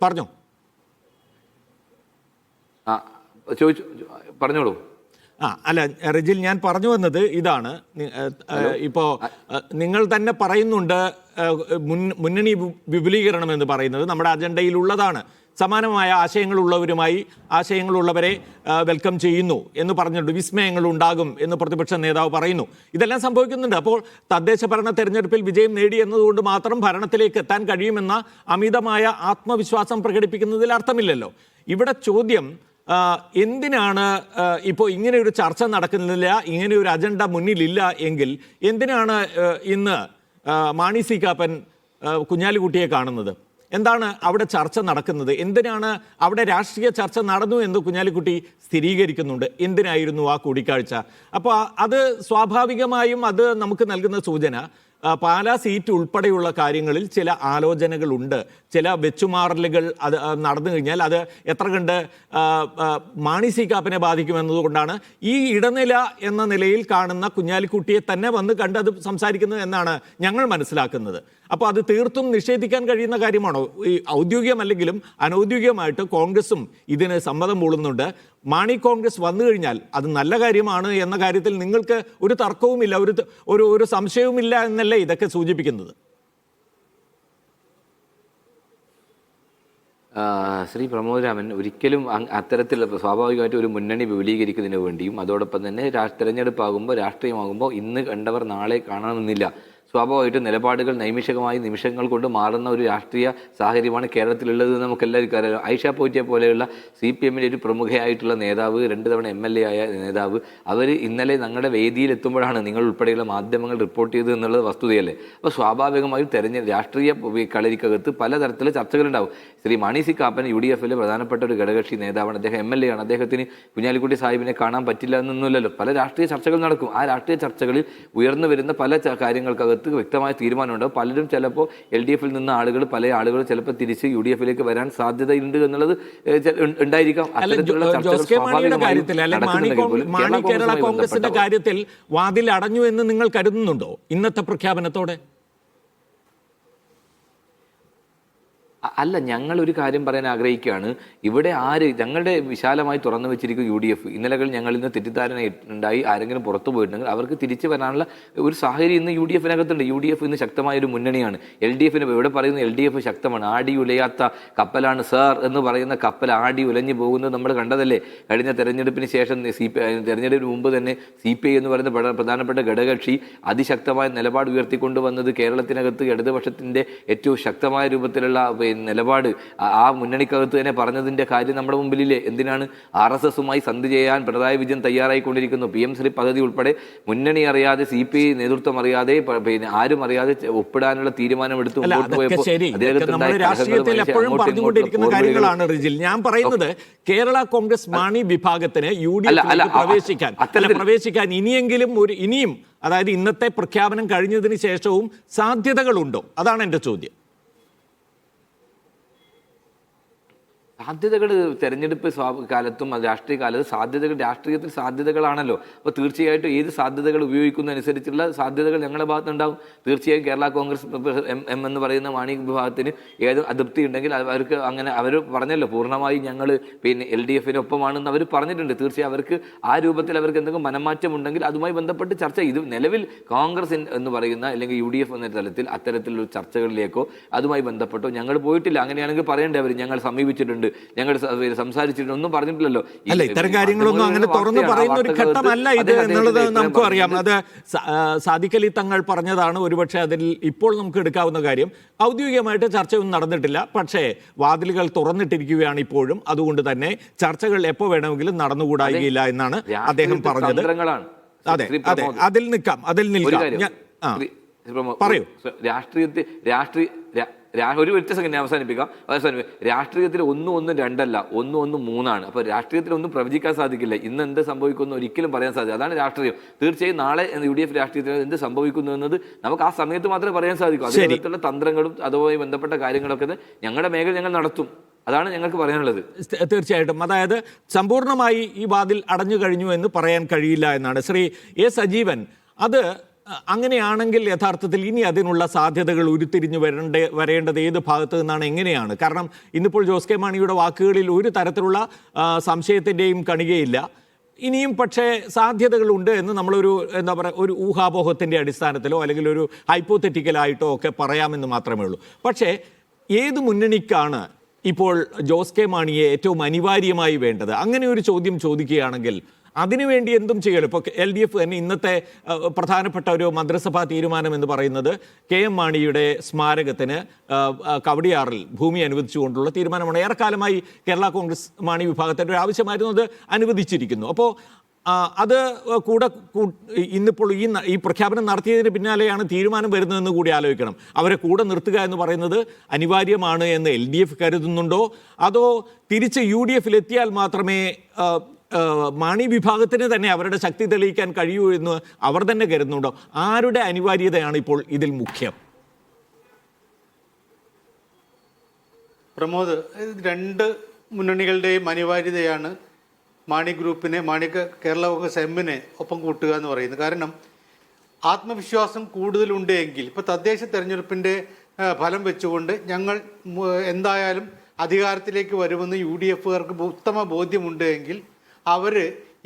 പറഞ്ഞോ, പറഞ്ഞോളൂ. അല്ല റിജിൽ, ഞാൻ പറഞ്ഞു വന്നത് ഇതാണ്. ഇപ്പോൾ നിങ്ങൾ തന്നെ പറയുന്നുണ്ട് മുന്നണി വിപുലീകരണം എന്ന് പറയുന്നത് നമ്മുടെ അജണ്ടയിലുള്ളതാണ്. സമാനമായ ആശയങ്ങളുള്ളവരെ വെൽക്കം ചെയ്യുന്നു എന്ന് പറഞ്ഞിട്ടുണ്ട്. വിസ്മയങ്ങൾ ഉണ്ടാകും എന്ന് പ്രതിപക്ഷ നേതാവ് പറയുന്നു. ഇതെല്ലാം സംഭവിക്കുന്നുണ്ട്. അപ്പോൾ തദ്ദേശ ഭരണ തെരഞ്ഞെടുപ്പിൽ വിജയം നേടി എന്നതുകൊണ്ട് മാത്രം ഭരണത്തിലേക്ക് എത്താൻ കഴിയുമെന്ന അമിതമായ ആത്മവിശ്വാസം പ്രകടിപ്പിക്കുന്നതിൽ അർത്ഥമില്ലല്ലോ. ഇവിടെ ചോദ്യം, എന്തിനാണ് ഇപ്പോൾ ഇങ്ങനെ ഒരു ചർച്ച നടക്കുന്നില്ല, ഇങ്ങനെ ഒരു അജണ്ട മുന്നിലില്ല എങ്കിൽ എന്തിനാണ് ഇന്ന് മാണി സി കാപ്പൻ കുഞ്ഞാലിക്കുട്ടിയെ കാണുന്നത്? എന്താണ് അവിടെ ചർച്ച നടക്കുന്നത്? എന്തിനാണ് അവിടെ രാഷ്ട്രീയ ചർച്ച നടന്നു എന്ന് കുഞ്ഞാലിക്കുട്ടി സ്ഥിരീകരിക്കുന്നുണ്ട്. എന്തിനായിരുന്നു ആ കൂടിക്കാഴ്ച? അപ്പോൾ അത് സ്വാഭാവികമായും അത് നമുക്ക് നൽകുന്ന സൂചന പാലാ സീറ്റ് ഉൾപ്പെടെയുള്ള കാര്യങ്ങളിൽ ചില ആലോചനകളുണ്ട്, ചില വെച്ചുമാറലുകൾ അത് നടന്നു കഴിഞ്ഞാൽ അത് എത്ര കണ്ട് മാണി സി കാപ്പനെ ബാധിക്കുമെന്നതുകൊണ്ടാണ് ഈ ഇടനില എന്ന നിലയിൽ കാണുന്ന കുഞ്ഞാലിക്കുട്ടിയെ തന്നെ വന്ന് കണ്ട് അത് സംസാരിക്കുന്നത് എന്നാണ് ഞങ്ങൾ മനസ്സിലാക്കുന്നത്. അപ്പോൾ അത് തീർത്തും നിഷേധിക്കാൻ കഴിയുന്ന കാര്യമാണോ? ഈ ഔദ്യോഗികമല്ലെങ്കിലും അനൗദ്യോഗികമായിട്ട് കോൺഗ്രസും ഇതിന് സമ്മതം മൂളുന്നുണ്ട്. മാണി കോൺഗ്രസ് വന്നു കഴിഞ്ഞാൽ അത് നല്ല കാര്യമാണ് എന്ന കാര്യത്തിൽ നിങ്ങൾക്ക് ഒരു തർക്കവുമില്ല, ഒരു സംശയവുമില്ല എന്നല്ലേ ഇതൊക്കെ സൂചിപ്പിക്കുന്നത്? ശ്രീ പ്രമോദ് രാമൻ ഒരിക്കലും അത്തരത്തിലുള്ള സ്വാഭാവികമായിട്ട് ഒരു മുന്നണി വിപുലീകരിക്കുന്നതിന് വേണ്ടിയും അതോടൊപ്പം തന്നെ തെരഞ്ഞെടുപ്പാകുമ്പോൾ രാഷ്ട്രീയമാകുമ്പോൾ ഇന്ന് കണ്ടവർ നാളെ കാണണമെന്നില്ല. സ്വാഭാവികമായിട്ടും നിലപാടുകൾ നൈമിഷികമായി നിമിഷങ്ങൾ കൊണ്ട് മാറുന്ന ഒരു രാഷ്ട്രീയ സാഹചര്യമാണ് കേരളത്തിലുള്ളത് എന്ന് നമുക്ക് എല്ലാവർക്കും അറിയാം. ഐഷ പോറ്റിയെ പോലെയുള്ള CPM-ന്റെ ഒരു പ്രമുഖയായിട്ടുള്ള നേതാവ്, 2 തവണ MLA ആയ നേതാവ്, അവർ ഇന്നലെ ഞങ്ങളുടെ വേദിയിൽ എത്തുമ്പോഴാണ് നിങ്ങൾ ഉൾപ്പെടെയുള്ള മാധ്യമങ്ങൾ റിപ്പോർട്ട് ചെയ്തത് എന്നുള്ളത് വസ്തുതയല്ലേ. അപ്പോൾ സ്വാഭാവികമായും രാഷ്ട്രീയ കളരിക്കകത്ത് പലതരത്തിലുള്ള ചർച്ചകളുണ്ടാവും. ശ്രീ മാണി സി കാപ്പൻ UDF-ലെ പ്രധാനപ്പെട്ട ഒരു ഘടകകക്ഷി നേതാവാണ്, അദ്ദേഹം MLA ആണ്. അദ്ദേഹത്തിന് കുഞ്ഞാലിക്കുട്ടി സാഹിബിനെ കാണാൻ പറ്റില്ല എന്നൊന്നുമില്ലല്ലോ. പല രാഷ്ട്രീയ ചർച്ചകൾ നടക്കും. ആ രാഷ്ട്രീയ ചർച്ചകളിൽ ഉയർന്നു വരുന്ന പല കാര്യങ്ങൾക്കകത്ത് വ്യക്തമായ തീരുമാനമുണ്ടാവും. പലരും ചിലപ്പോൾ LDF-ൽ നിന്ന് പല ആളുകൾ ചിലപ്പോൾ തിരിച്ച് UDF-ലേക്ക് വരാൻ സാധ്യതയുണ്ട് എന്നുള്ളത് ഉണ്ടായിരിക്കാം. കേരള കോൺഗ്രസിന്റെ കാര്യത്തിൽ വാതിൽ അടഞ്ഞു എന്ന് നിങ്ങൾ കരുതുന്നുണ്ടോ ഇന്നത്തെ പ്രഖ്യാപനത്തോടെ? അല്ല, ഞങ്ങളൊരു കാര്യം പറയാൻ ആഗ്രഹിക്കുകയാണ്. ഇവിടെ ഞങ്ങളുടെ വിശാലമായി തുറന്നു വെച്ചിരിക്കും UDF. ഇന്നലകൾ ഞങ്ങളിൽ നിന്ന് തെറ്റിദ്ധാരണ ഉണ്ടായി ആരെങ്കിലും പുറത്തു പോയിട്ടുണ്ടെങ്കിൽ അവർക്ക് തിരിച്ചു വരാനുള്ള ഒരു സാഹചര്യം ഇന്ന് UDF-നകത്തുണ്ട്. UDF ഇന്ന് ശക്തമായ ഒരു മുന്നണിയാണ്. LDF-ന് ഇവിടെ പറയുന്ന LDF ശക്തമാണ്. ആടി ഉലയാത്ത കപ്പലാണ് സാർ എന്ന് പറയുന്ന കപ്പൽ ആടി ഉലഞ്ഞു പോകുന്നത് നമ്മൾ കണ്ടതല്ലേ. കഴിഞ്ഞ തെരഞ്ഞെടുപ്പിന് ശേഷം തെരഞ്ഞെടുപ്പിന് മുമ്പ് തന്നെ CPI എന്ന് പറയുന്ന പ്രധാനപ്പെട്ട ഘടകകക്ഷി അതിശക്തമായ നിലപാട് ഉയർത്തിക്കൊണ്ടുവന്നത് കേരളത്തിനകത്ത് ഇടതുപക്ഷത്തിൻ്റെ ഏറ്റവും ശക്തമായ രൂപത്തിലുള്ള നിലപാട് ആ മുന്നണിക്കകത്ത് തന്നെ പറഞ്ഞതിൻ്റെ കാര്യം നമ്മുടെ മുമ്പിലില്ലേ. എന്തിനാണ് RSS-ഉമായി സന്ധി ചെയ്യാൻ പിണറായി വിജയൻ തയ്യാറായിക്കൊണ്ടിരിക്കുന്നു. PM ശ്രീ പദ്ധതി ഉൾപ്പെടെ മുന്നണി അറിയാതെ CPI നേതൃത്വം അറിയാതെ ആരും അറിയാതെ ഒപ്പിടാനുള്ള തീരുമാനമെടുത്തു മുമ്പോട്ട് പോയപ്പോൾ കാര്യങ്ങളാണ് റിജിൽ. ഞാൻ പറയുന്നത് കേരള കോൺഗ്രസ് മാണി വിഭാഗത്തിന് പ്രവേശിക്കാൻ ഇനിയും അതായത് ഇന്നത്തെ പ്രഖ്യാപനം കഴിഞ്ഞതിന് ശേഷവും സാധ്യതകളുണ്ടോ? അതാണ് എൻ്റെ ചോദ്യം. സാധ്യതകൾ തെരഞ്ഞെടുപ്പ് കാലത്തും രാഷ്ട്രീയ കാലത്ത് രാഷ്ട്രീയത്തിൽ സാധ്യതകളാണല്ലോ. അപ്പോൾ തീർച്ചയായിട്ടും ഏത് സാധ്യതകൾ ഉപയോഗിക്കുന്നതനുസരിച്ചുള്ള സാധ്യതകൾ ഞങ്ങളുടെ ഭാഗത്തുണ്ടാവും. തീർച്ചയായും കേരള കോൺഗ്രസ് M എന്ന് പറയുന്ന മാണി വിഭാഗത്തിന് ഏത് അതൃപ്തി ഉണ്ടെങ്കിൽ അവർക്ക് അവർ പറഞ്ഞല്ലോ പൂർണ്ണമായി ഞങ്ങൾ LDF-നൊപ്പമാണെന്ന് അവർ പറഞ്ഞിട്ടുണ്ട്. തീർച്ചയായും അവർക്ക് ആ രൂപത്തിൽ അവർക്ക് എന്തെങ്കിലും മനംമാറ്റം ഉണ്ടെങ്കിൽ അതുമായി ബന്ധപ്പെട്ട് ചർച്ച. ഇത് നിലവിൽ കോൺഗ്രസ് എന്ന് പറയുന്ന അല്ലെങ്കിൽ UDF എന്ന തലത്തിൽ അത്തരത്തിലുള്ള ചർച്ചകളിലേക്കോ അതുമായി ബന്ധപ്പെട്ടോ ഞങ്ങൾ പോയിട്ടില്ല. അങ്ങനെയാണെങ്കിൽ പറയേണ്ടത് അവർ ഞങ്ങൾ സമീപിച്ചിട്ടുണ്ട്, ഞങ്ങൾ സംസാരിച്ചിട്ടുണ്ട്, ഒന്നും പറഞ്ഞിട്ടില്ലല്ലോ. അല്ല, ഇത്തരം കാര്യങ്ങളൊന്നും അങ്ങനെ തുറന്നു പറയുന്ന ഒരു ഘട്ടമല്ല ഇത് എന്നുള്ളത് നമുക്കും അറിയാം. അത് സാദിഖ് അലി തങ്ങൾ പറഞ്ഞതാണ്. ഒരുപക്ഷെ അതിൽ ഇപ്പോൾ നമുക്ക് എടുക്കാവുന്ന കാര്യം. ഔദ്യോഗികമായിട്ട് ചർച്ചയൊന്നും നടന്നിട്ടില്ല, പക്ഷേ വാതിലുകൾ തുറന്നിട്ടിരിക്കുകയാണ് ഇപ്പോഴും. അതുകൊണ്ട് തന്നെ ചർച്ചകൾ എപ്പോൾ വേണമെങ്കിലും നടന്നുകൂടായില്ല എന്നാണ് അദ്ദേഹം പറഞ്ഞത്. അതെ അതെ, അതിൽ നിൽക്കാം. പറയൂ. ഒരു ഒറ്റ സെക്കൻഡ് അവസാനിപ്പിക്കാം. രാഷ്ട്രീയത്തിൽ 1, 1, 2 അല്ല, 1, 1, 3 അപ്പോൾ രാഷ്ട്രീയത്തിൽ ഒന്നും പ്രവചിക്കാൻ സാധിക്കില്ല. ഇന്ന് എന്ത് സംഭവിക്കുന്നു ഒരിക്കലും പറയാൻ സാധിക്കില്ല. അതാണ് രാഷ്ട്രീയം. തീർച്ചയായും നാളെ UDF രാഷ്ട്രീയത്തിൽ എന്ത് സംഭവിക്കുന്നു എന്നത് നമുക്ക് ആ സമയത്ത് മാത്രമേ പറയാൻ സാധിക്കൂ. അതിനുള്ള തന്ത്രങ്ങളും അതുമായി ബന്ധപ്പെട്ട കാര്യങ്ങളൊക്കെ ഞങ്ങളുടെ മേഖല ഞങ്ങൾ നടത്തും. അതാണ് ഞങ്ങൾക്ക് പറയാനുള്ളത്. തീർച്ചയായിട്ടും. അതായത് സമ്പൂർണ്ണമായി ഈ വാതിൽ അടഞ്ഞു കഴിഞ്ഞു എന്ന് പറയാൻ കഴിയില്ല എന്നാണ് ശ്രീ A. സജീവൻ. അത് അങ്ങനെയാണെങ്കിൽ യഥാർത്ഥത്തിൽ ഇനി അതിനുള്ള സാധ്യതകൾ ഉരുത്തിരിഞ്ഞു വരേണ്ടത് ഏത് ഭാഗത്ത് നിന്നാണ്, എങ്ങനെയാണ്? കാരണം ഇന്നിപ്പോൾ ജോസ് കെ മാണിയുടെ വാക്കുകളിൽ ഒരു തരത്തിലുള്ള സംശയത്തിൻ്റെയും കണികയില്ല. ഇനിയും പക്ഷേ സാധ്യതകളുണ്ട് എന്ന് നമ്മളൊരു ഒരു ഊഹാപോഹത്തിൻ്റെ അടിസ്ഥാനത്തിലോ അല്ലെങ്കിൽ ഒരു ഹൈപ്പോതെറ്റിക്കലായിട്ടോ ഒക്കെ പറയാമെന്ന് മാത്രമേ ഉള്ളൂ. പക്ഷേ ഏത് മുന്നണിക്കാണ് ഇപ്പോൾ ജോസ് കെ മാണിയെ ഏറ്റവും അനിവാര്യമായി വേണ്ടത്? അങ്ങനെ ഒരു ചോദ്യം ചോദിക്കുകയാണെങ്കിൽ അതിനുവേണ്ടി എന്തും ചെയ്യലും. ഇപ്പോൾ LDF തന്നെ ഇന്നത്തെ പ്രധാനപ്പെട്ട ഒരു മന്ത്രിസഭാ തീരുമാനം എന്ന് പറയുന്നത് KM മാണിയുടെ സ്മാരകത്തിന് കവടിയാറിൽ ഭൂമി അനുവദിച്ചുകൊണ്ടുള്ള തീരുമാനമാണ്. ഏറെക്കാലമായി കേരള കോൺഗ്രസ് മാണി വിഭാഗത്തിൻ്റെ ഒരു ആവശ്യമായിരുന്നു, അത് അനുവദിച്ചിരിക്കുന്നു. അപ്പോൾ അത് കൂടെ ഇന്നിപ്പോൾ ഈ പ്രഖ്യാപനം നടത്തിയതിന് പിന്നാലെയാണ് തീരുമാനം വരുന്നതെന്ന് കൂടി ആലോചിക്കണം. അവരെ കൂടെ നിർത്തുക എന്ന് പറയുന്നത് അനിവാര്യമാണ് എന്ന് LDF കരുതുന്നുണ്ടോ, അതോ തിരിച്ച് UDF-ലെത്തിയാൽ മാത്രമേ മാണി വിഭാഗത്തിന് തന്നെ അവരുടെ ശക്തി തെളിയിക്കാൻ കഴിയൂ എന്ന് അവർ തന്നെ കരുതുന്നുണ്ടോ? ആരുടെ അനിവാര്യതയാണ് ഇപ്പോൾ ഇതിൽ മുഖ്യം? പ്രമോദ്, രണ്ട് മുന്നണികളുടെയും അനിവാര്യതയാണ് മാണി ഗ്രൂപ്പിനെ, കേരള കോൺഗ്രസ് എമ്മിനെ ഒപ്പം കൂട്ടുക എന്ന് പറയുന്നത്. കാരണം ആത്മവിശ്വാസം കൂടുതലുണ്ട് എങ്കിൽ ഇപ്പോൾ തദ്ദേശ തെരഞ്ഞെടുപ്പിൻ്റെ ഫലം വെച്ചുകൊണ്ട് ഞങ്ങൾ എന്തായാലും അധികാരത്തിലേക്ക് വരുമെന്ന് UDFകാർക്ക് ഉത്തമ ബോധ്യമുണ്ട് എങ്കിൽ അവർ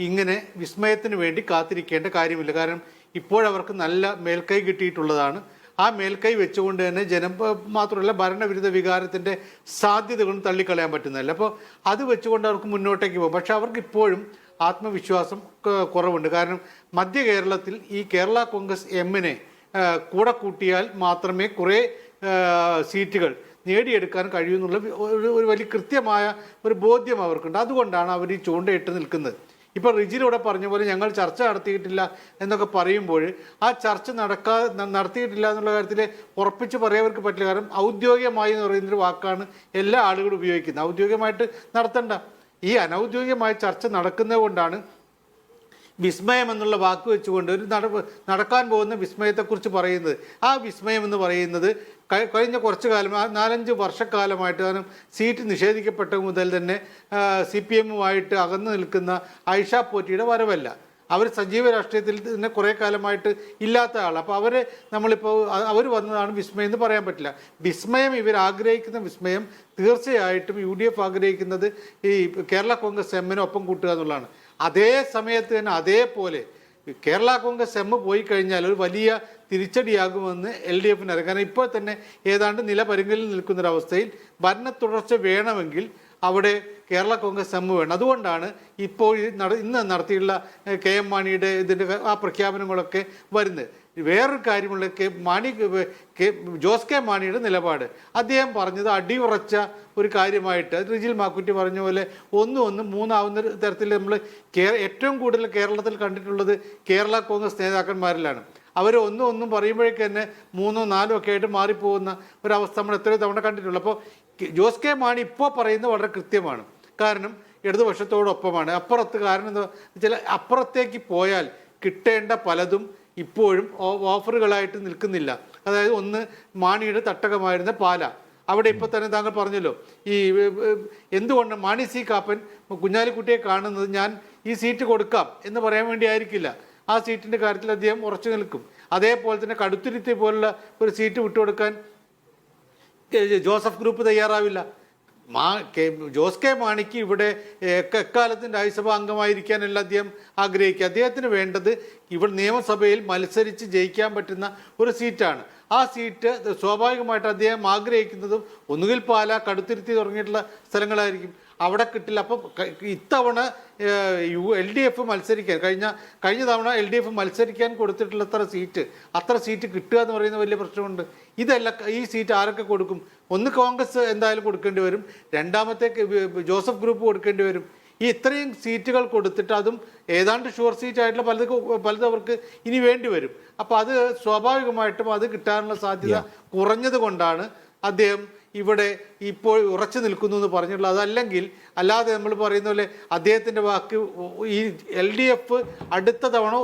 ഇങ്ങനെ വിസ്മയത്തിന് വേണ്ടി കാത്തിരിക്കേണ്ട കാര്യമില്ല. കാരണം ഇപ്പോഴവർക്ക് നല്ല മേൽക്കൈ കിട്ടിയിട്ടുള്ളതാണ്. ആ മേൽക്കൈ വെച്ചുകൊണ്ട് തന്നെ മാത്രമല്ല ഭരണവിരുദ്ധ വികാരത്തിൻ്റെ സാധ്യതകളും തള്ളിക്കളയാൻ പറ്റുന്നതല്ല. അപ്പോൾ അത് വെച്ചുകൊണ്ട് അവർക്ക് മുന്നോട്ടേക്ക് പോകും. പക്ഷെ അവർക്ക് ഇപ്പോഴും ആത്മവിശ്വാസം കുറവുണ്ട്. കാരണം മധ്യ കേരളത്തിൽ ഈ കേരള കോൺഗ്രസ് എമ്മിനെ കൂടെ കൂട്ടിയാൽ മാത്രമേ കുറേ സീറ്റുകൾ നേടിയെടുക്കാൻ കഴിയുമെന്നുള്ള ഒരു വലിയ കൃത്യമായ ഒരു ബോധ്യം അവർക്കുണ്ട്. അതുകൊണ്ടാണ് അവർ ഈ ചൂണ്ടയിട്ട് നിൽക്കുന്നത്. ഇപ്പോൾ റിജിലൂടെ പറഞ്ഞ പോലെ ഞങ്ങൾ ചർച്ച നടത്തിയിട്ടില്ല എന്നൊക്കെ പറയുമ്പോൾ ആ ചർച്ച നടത്തിയിട്ടില്ല എന്നുള്ള കാര്യത്തിൽ ഉറപ്പിച്ച് പറയാൻ പറ്റില്ല. കാരണം ഔദ്യോഗികമായി എന്ന് പറയുന്നൊരു വാക്കാണ് എല്ലാ ആളുകളും ഉപയോഗിക്കുന്നത്. ഔദ്യോഗികമായിട്ട് നടത്തണ്ട, ഈ അനൗദ്യോഗികമായ ചർച്ച നടക്കുന്നത് കൊണ്ടാണ് വിസ്മയം എന്നുള്ള വാക്ക് വെച്ചുകൊണ്ട് ഒരു നടക്കാൻ പോകുന്ന വിസ്മയത്തെക്കുറിച്ച് പറയുന്നത്. ആ വിസ്മയം എന്ന് പറയുന്നത് കഴിഞ്ഞ കുറച്ചു കാലം 4-5 വർഷക്കാലമായിട്ട്, കാരണം സീറ്റ് നിഷേധിക്കപ്പെട്ട മുതൽ തന്നെ CPM-ഉമായിട്ട് അകന്നു നിൽക്കുന്ന ഐഷ പോറ്റിയുടെ വരവല്ല. അവർ സജീവ രാഷ്ട്രീയത്തിൽ തന്നെ കുറേ കാലമായിട്ട് ഇല്ലാത്ത ആൾ. അപ്പോൾ അവരെ നമ്മളിപ്പോൾ അവർ വന്നതാണ് വിസ്മയം എന്ന് പറയാൻ പറ്റില്ല. വിസ്മയം, ഇവർ ആഗ്രഹിക്കുന്ന വിസ്മയം തീർച്ചയായിട്ടും UDF ആഗ്രഹിക്കുന്നത് ഈ കേരള കോൺഗ്രസ് എമ്മിനെ ഒപ്പം കൂട്ടുക എന്നുള്ളതാണ്. അതേ സമയത്ത് തന്നെ അതേപോലെ കേരള കോൺഗ്രസ് എം പോയി കഴിഞ്ഞാൽ ഒരു വലിയ തിരിച്ചടിയാകുമെന്ന് LDFന് അറിയാം. കാരണം ഇപ്പോൾ തന്നെ ഏതാണ്ട് നിലപരുങ്ങലിൽ നിൽക്കുന്നൊരവസ്ഥയിൽ ഭരണ തുടർച്ച വേണമെങ്കിൽ അവിടെ കേരള കോൺഗ്രസ് എം വേണം. അതുകൊണ്ടാണ് ഇപ്പോൾ ഇന്ന് നടത്തിയുള്ള KM മാണിയുടെ ഇതിൻ്റെ ആ പ്രഖ്യാപനങ്ങളൊക്കെ വരുന്നത്. വേറൊരു കാര്യമുള്ള ജോസ് കെ മാണിയുടെ നിലപാട് അദ്ദേഹം പറഞ്ഞത് അടിയുറച്ച ഒരു കാര്യമായിട്ട് റിജിൽ മാക്കുറ്റി പറഞ്ഞ പോലെ 1-1 3 തരത്തിൽ നമ്മൾ ഏറ്റവും കൂടുതൽ കേരളത്തിൽ കണ്ടിട്ടുള്ളത് കേരള കോൺഗ്രസ് നേതാക്കന്മാരിലാണ്. അവർ 1-1 പറയുമ്പോഴേക്ക് തന്നെ 3-4 ഒക്കെ ആയിട്ട് മാറിപ്പോകുന്ന ഒരവസ്ഥ നമ്മൾ എത്രയോ തവണ കണ്ടിട്ടുള്ളൂ. അപ്പോൾ ജോസ് കെ മാണി ഇപ്പോൾ പറയുന്നത് വളരെ കൃത്യമാണ്. കാരണം ഇടതുപക്ഷത്തോടൊപ്പമാണ്. അപ്പുറത്ത് കാരണം എന്താ വെച്ചാൽ അപ്പുറത്തേക്ക് പോയാൽ കിട്ടേണ്ട പലതും ഇപ്പോഴും ഓഫറുകളായിട്ട് നിൽക്കുന്നില്ല. അതായത് ഒന്ന് മാണിയുടെ തട്ടകമായിരുന്ന പാല, അവിടെ ഇപ്പോൾ തന്നെ താങ്കൾ പറഞ്ഞല്ലോ, ഈ എന്തുകൊണ്ട് മാണി സി കാപ്പൻ കുഞ്ഞാലിക്കുട്ടിയെ കാണുന്നത് ഞാൻ ഈ സീറ്റ് കൊടുക്കാം എന്ന് പറയാൻ വേണ്ടി ആയിരിക്കില്ല. ആ സീറ്റിൻ്റെ കാര്യത്തിൽ അദ്ദേഹം ഉറച്ചു നിൽക്കും. അതേപോലെ തന്നെ കടുത്തുരുത്തി പോലുള്ള ഒരു സീറ്റ് വിട്ടുകൊടുക്കാൻ ജോസഫ് ഗ്രൂപ്പ് തയ്യാറാവില്ല. ജോസ് കെ മാണിക്ക് ഇവിടെ എക്കാലത്തിൻ്റെ രാജ്യസഭാ അംഗമായിരിക്കാനല്ല അദ്ദേഹം ആഗ്രഹിക്കുക. അദ്ദേഹത്തിന് വേണ്ടത് ഇവിടെ നിയമസഭയിൽ മത്സരിച്ച് ജയിക്കാൻ പറ്റുന്ന ഒരു സീറ്റാണ്. ആ സീറ്റ് സ്വാഭാവികമായിട്ട് അദ്ദേഹം ആഗ്രഹിക്കുന്നതും ഒന്നുകിൽ പാല, കടുത്തുരുത്തി തുടങ്ങിയിട്ടുള്ള സ്ഥലങ്ങളായിരിക്കും. അവിടെ കിട്ടില്ല. അപ്പം ഇത്തവണ LDF മത്സരിക്കാൻ കഴിഞ്ഞ തവണ LDF മത്സരിക്കാൻ കൊടുത്തിട്ടുള്ള അത്ര സീറ്റ് കിട്ടുക എന്ന് പറയുന്ന വലിയ പ്രശ്നമുണ്ട്. ഇതല്ല, ഈ സീറ്റ് ആരൊക്കെ കൊടുക്കും? ഒന്ന് കോൺഗ്രസ് എന്തായാലും കൊടുക്കേണ്ടി വരും, രണ്ടാമത്തേക്ക് ജോസഫ് ഗ്രൂപ്പ് കൊടുക്കേണ്ടി വരും. ഈ ഇത്രയും സീറ്റുകൾ കൊടുത്തിട്ട് അതും ഏതാണ്ട് ഷുവർ സീറ്റ് ആയിട്ടുള്ള പലതും അവർക്ക് ഇനി വേണ്ടി വരും. അപ്പോൾ അത് സ്വാഭാവികമായിട്ടും അത് കിട്ടാനുള്ള സാധ്യത കുറഞ്ഞത് കൊണ്ടാണ് അദ്ദേഹം ഇവിടെ ഇപ്പോൾ ഉറച്ചു നിൽക്കുന്നു എന്ന് പറഞ്ഞിട്ടുള്ളത്. അതല്ലെങ്കിൽ അല്ലാതെ നമ്മൾ പറയുന്ന പോലെ അദ്ദേഹത്തിൻ്റെ വാക്ക് ഈ LDF അടുത്ത തവണ